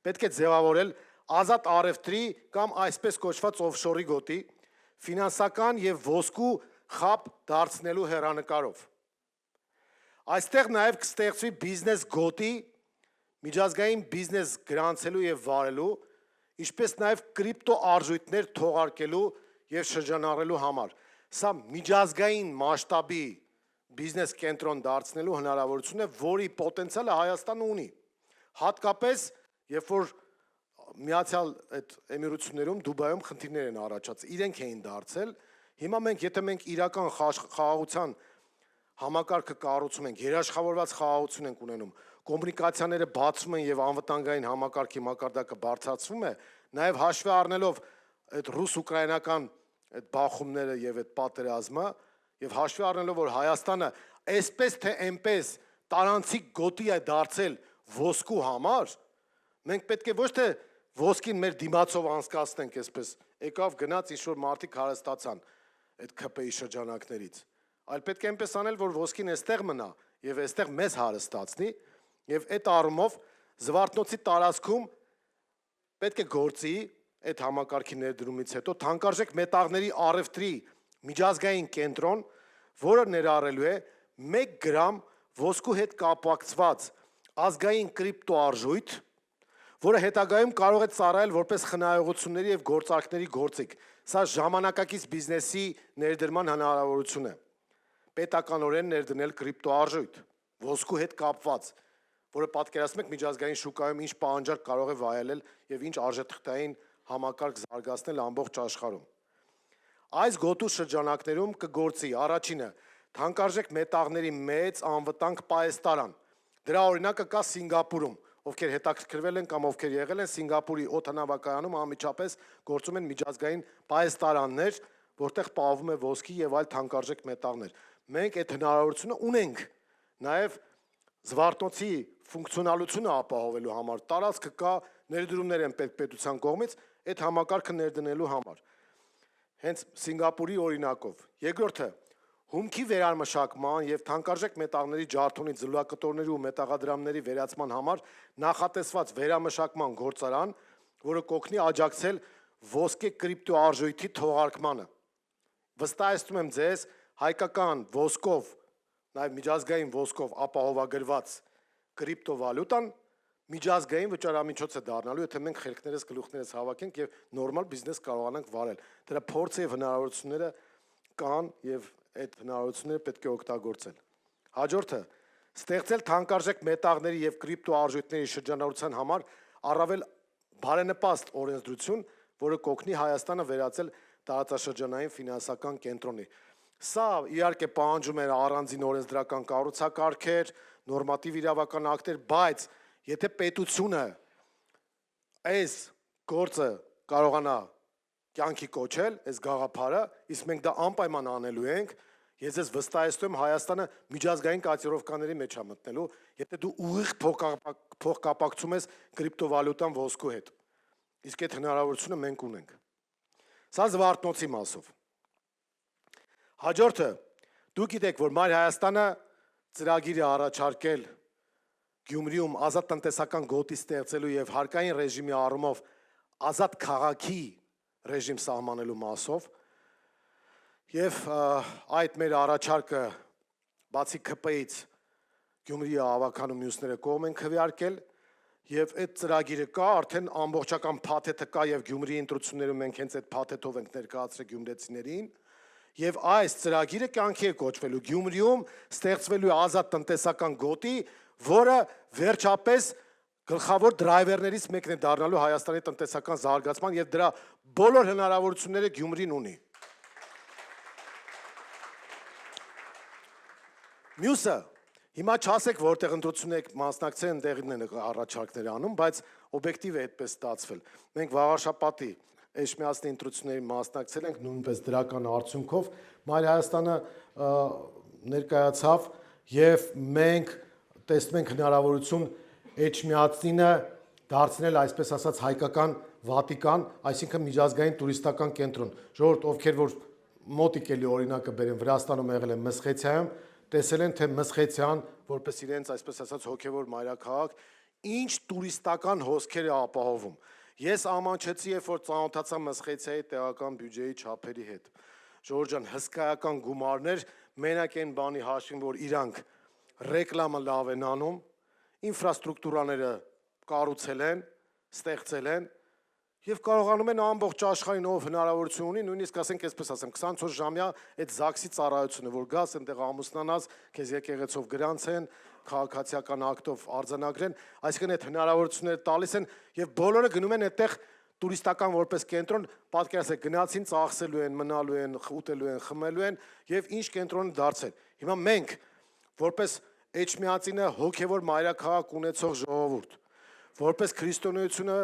պետք է ձևավորել ազատ առևտրի կամ այսպես կոչված օֆշորի գոտի ֆինանսական եւ ոսկու խապ դարձնելու հեռանկարով։ Այստեղ նաեւ կստեղծվի բիզնես գոտի միջազգային բիզնես գրանցելու եւ վարելու, ինչպես նաեւ կրիպտո արժույթներ թողարկելու եւ շրջանառելու համար։ Սա միջազգային մասշտաբի բիզնես կենտրոն դարձնելու հնարավորություն է, որի պոտենցիալը Հայաստանը ունի։ Հատկապես, երբ որ Միացյալ այդ Էմիրություններում, Դուբայում խնդիրներ են առաջացել, իրենք էին դարձել, հիմա եթե մենք իրական խաղաղության համակարգը կառուցում ենք, երաշխավորված խաղաղություն ենք ունենում, կոմունիկացիաները բացվում են եւ անվտանգային համակարգի մակարդակը բարձրացվում է, նաեւ հաշվի առնելով այդ ռուս-ուկրաինական այդ բախումները եւ այդ պատերազմը եւ հաշվի առնելով որ Հայաստանը այսպես թե այնպես տարանցիկ գոտի է դարձել ոսկու համար, մենք պետք է ոչ թե ոսկին մեր դիմացով անցկացնենք այսպես, եկավ գնաց ինչ-որ մարդիկ հարստացան այդ ՔՊ-ի շրջանակներից, այլ պետք է այնպես անել, որ ոսկին այստեղ մնա եւ այստեղ մեզ հարստացնի եւ այդ առումով Զվարթնոցի տարածքում պետք է գործի այդ համակարգի ներդրումից հետո թանկարժեք մետաղների առևտրի միջազգային կենտրոն, որը ներառելու է 1 գրամ ոսկու հետ կապակցված ազգային կրիպտոարժույթ, որը հետագայում կարող է ծառայել որպես խնայողությունների եւ գործարքների գործիք։ Սա ժամանակակից բիզնեսի ներդրման հնարավորություն է։ Պետականորեն ներդնել կրիպտոարժույթ, ոսկու հետ կապված, որը պատկերացնում եք միջազգային շուկայում ինչ պահանջարկ կարող է վայելել եւ ինչ արժեթղթային համակարգ զարգացնել ամբողջ աշխարհում։ Այս գոտու շրջանակներում կգործի առաջինը թանկարժեք մետաղների մեծ անվտանգ պահեստարան։ Դրա օրինակը կա Սինգապուրում, ովքեր հետաքրքրվել են կամ ովքեր եղել են Սինգապուրի օդանավակայանում անմիջապես գործում են միջազգային պահեստարաններ, որտեղ պահվում է ոսկի եւ այլ թանկարժեք մետաղներ։ Մենք այդ հնարավորությունը ունենք նաեւ Զվարթնոցի ֆունկցիոնալությունը ապահովելու համար տարածքը կա, ներդրումներ են պետության կողմից այդ համակարգը ներդնելու համար։ Հենց Սինգապուրի օրինակով։ Երկրորդը հումքի վերամշակման եւ թանկարժեք մետաղների ջարդոնի ձուլակտորների ու մետաղադրամների վերացման համար նախատեսված վերամշակման գործարան, որը կօգնի աջակցել ոսկե կրիպտոարժույթի թողարկմանը։ Վստահեցնում եմ ձեզ, հայկական ոսկով, նաեւ միջազգային ոսկով ապահովագրված կրիպտովալյուտան միջազգային վճարամիջոց է դառնալու, եթե մենք խելքներս գլուխներս հավաքենք եւ նորմալ բիզնես կարողանանք վարել։ Դրա փորձը եւ հնարավորությունները կան եւ այդ հնարավորությունները պետք է օգտագործել։ Հաջորդը ստեղծել թանկարժեք մետաղների եւ կրիպտոարժույթների շրջանառության համար առավել բարենպաստ օրենսդրություն, որը կօգնի Հայաստանը վերածել տարածաշրջանային ֆինանսական կենտրոնի։ Սա իհարկե պահանջում է առանձին օրենսդրական կառուցակարգեր, նորմատիվ իրավական ակտեր, բայց եթե պետությունը այս գործը կարողանա կյանքի կոչել, այս գաղափարը, իսկ մենք դա անպայման անելու ենք, ես ես վստահեցնում եմ Հայաստանը միջազգային կոոպերատիվների մեջ է մտնելու, եթե դու ուղիղ փոխկապակցում ես կրիպտովալյուտան ոսկու հետ։ Իսկ այդ հնարավորությունը մենք ունենք։ Սա Զվարթնոցի մասով։ Հաջորդը, դուք գիտեք, որ Մայր Հայաստանը ծրագիր է առաջարկել Գյումրիում ազատ տնտեսական գոտի ստեղծելու եւ հարկային ռեժիմի առումով ազատ քաղաքի ռեժիմ սահմանելու մասով եւ այդ մեր առաջարկը բացի ԿՊ-ից Գյումրիի ավականու մյուսները կողմ են քվեարկել եւ այդ ծրագիրը կա, արդեն ամբողջական փաթեթը կա եւ Գյումրիի ընտրություններում մենք հենց այդ փաթեթով ենք ներկայացրել գյումրեցիներին եւ այս ծրագիրը կյանքի է կոչվելու Գյումրիում ստեղծվելու ազատ տնտեսական գոտի, որը վերջապես գլխավոր դրայվերներից մեկն է դառնալու Հայաստանի տնտեսական զարգացման եւ դրա բոլոր հնարավորությունները Գյումրին ունի։ Մյուսը, հիմա չասեք, որտեղ ընտրություն եք մասնակցել, այնտեղին են առաջարկներ անում, բայց օբյեկտիվ է այդպես ստացվել։ Մենք Վաղարշապատի Էջմիածնի ընտրությունների մասնակցել ենք նույնպես դրական արդյունքով, Մայր Հայաստանը ներկայացավ եւ մենք տեսնում ենք հնարավորություն Էջմիածնինը դարձնել, այսպես ասած, հայկական Վատիկան, այսինքն միջազգային տուրիստական կենտրոն։ Ժողովուրդ, ովքեր որ մոտիկ էլի օրինակը բերեն, Վրաստանում եղել են Մսխեցիայում, տեսել են, թե Մսխեցիան, որպես իրենց, այսպես ասած, հոգևոր մայրաքաղաք, ինչ տուրիստական հոսքեր է ապահովում։ Ես ամանչեցի, երբ որ ծանոթացա Մսխեցիայի տեղական բյուջեի չափերի հետ։ Ժողովուրդ ջան, հսկայական գումարներ, մենակ այն բանի հաշվին, որ իրանք ռեկլամը լավ են անում, ինֆրաստրուկտուրաները կառուցել են, ստեղծել են եւ կարողանում են ամբողջ աշխարհին ով հնարավորություն ունի, նույնիսկ ասենք այսպես ասեմ 24 ժամյա այդ ԶԱԳՍ-ի ծառայությունը, որ գաս այնտեղ ամուսնանաս, քեզ եկեղեցով գրանցեն, քաղաքացիական ակտով արձանագրեն, այսինքն այդ հնարավորությունները տալիս են եւ բոլորը գնում են այդտեղ տուրիստական որպես կենտրոն, պատկերացրեք, գնացին, ծախսելու են, մնալու են, ուտելու են, խմելու են եւ ինչ կենտրոնը դարձել։ Հիմա մենք որպես Էջմիածինը հոգևոր մայրաքաղաք ունեցող ժողովուրդ, որպես քրիստոնեությունը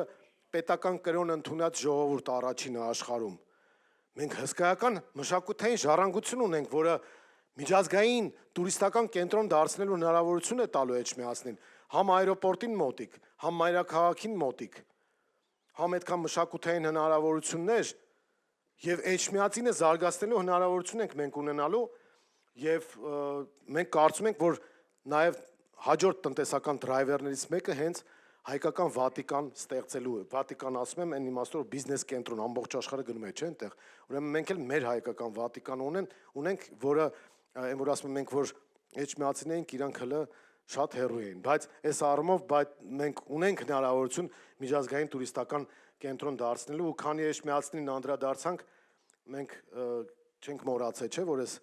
պետական կրոն ընդունած ժողովուրդ առաջինը աշխարհում, մենք հսկայական մշակութային ժառանգություն ունենք, որը միջազգային տուրիստական կենտրոն դարձնելու հնարավորություն է տալու Էջմիածնին, համ այրոպորտին մոտիկ, համ մայրաքաղաքին մոտիկ, համ այդքան մշակութային հնարավորություններ եւ Էջմիածինը զարգացնելու հնարավորություն ենք մենք ունենալու եւ մենք կարծում ենք, որ նաեւ հաջորդ տնտեսական դրայվերներից մեկը հենց հայկական Վատիկան ստեղծելու, Վատիկան ասում եմ, այն իմաստով բիզնես կենտրոն ամբողջ աշխարհը գնում է, չէ՞, այնտեղ։ Ուրեմն մենք էլ մեր հայկական Վատիկան ունենք, որը այն որ ասում ենք, որ էջմիածին էինք, իրանք հələ շատ հեռու էին, բայց այս առումով մենք ունենք հնարավորություն միջազգային տուրիստական կենտրոն դարձնելու ու քանի էջմիածնին անդրադարձանք, մենք չենք մոռացել, չէ՞, որ այս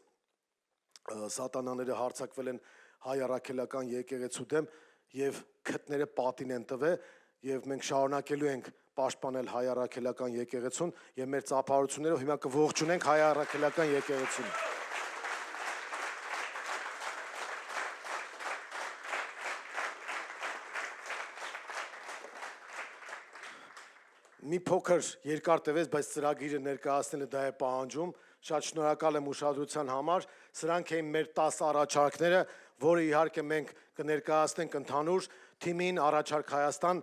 սատանաները հարձակվել են հայ առաքելական եկեղեցու դեմ եւ քթները պատին են տվել եւ մենք շարունակելու ենք պաշտպանել հայ առաքելական եկեղեցուն եւ մեր ծափարություններով հիմա կողջունենք հայ առաքելական եկեղեցուն։ Մի փոքր երկար տևեց, բայց ծրագիրը ներկայացնելը դա է պահանջում։ Շատ շնորհակալ եմ ուշադրության համար։ Սրանք էին մեր 10 առաջարկները, որը իհարկե մենք կներկայացնենք ընդհանուր թիմին առաջարկ Հայաստան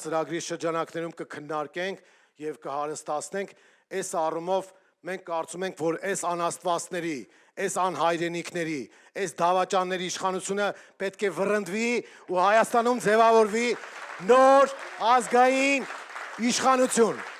ծրագրի շրջանակներում կքննարկենք եւ կհարստացնենք։ Այս առումով մենք կարծում ենք, որ այս անաստվածների, այս անհայրենիքների, այս դավաճանների իշխանությունը պետք է վռնդվի ու Հայաստանում ձևավորվի նոր ազգային իշխանություն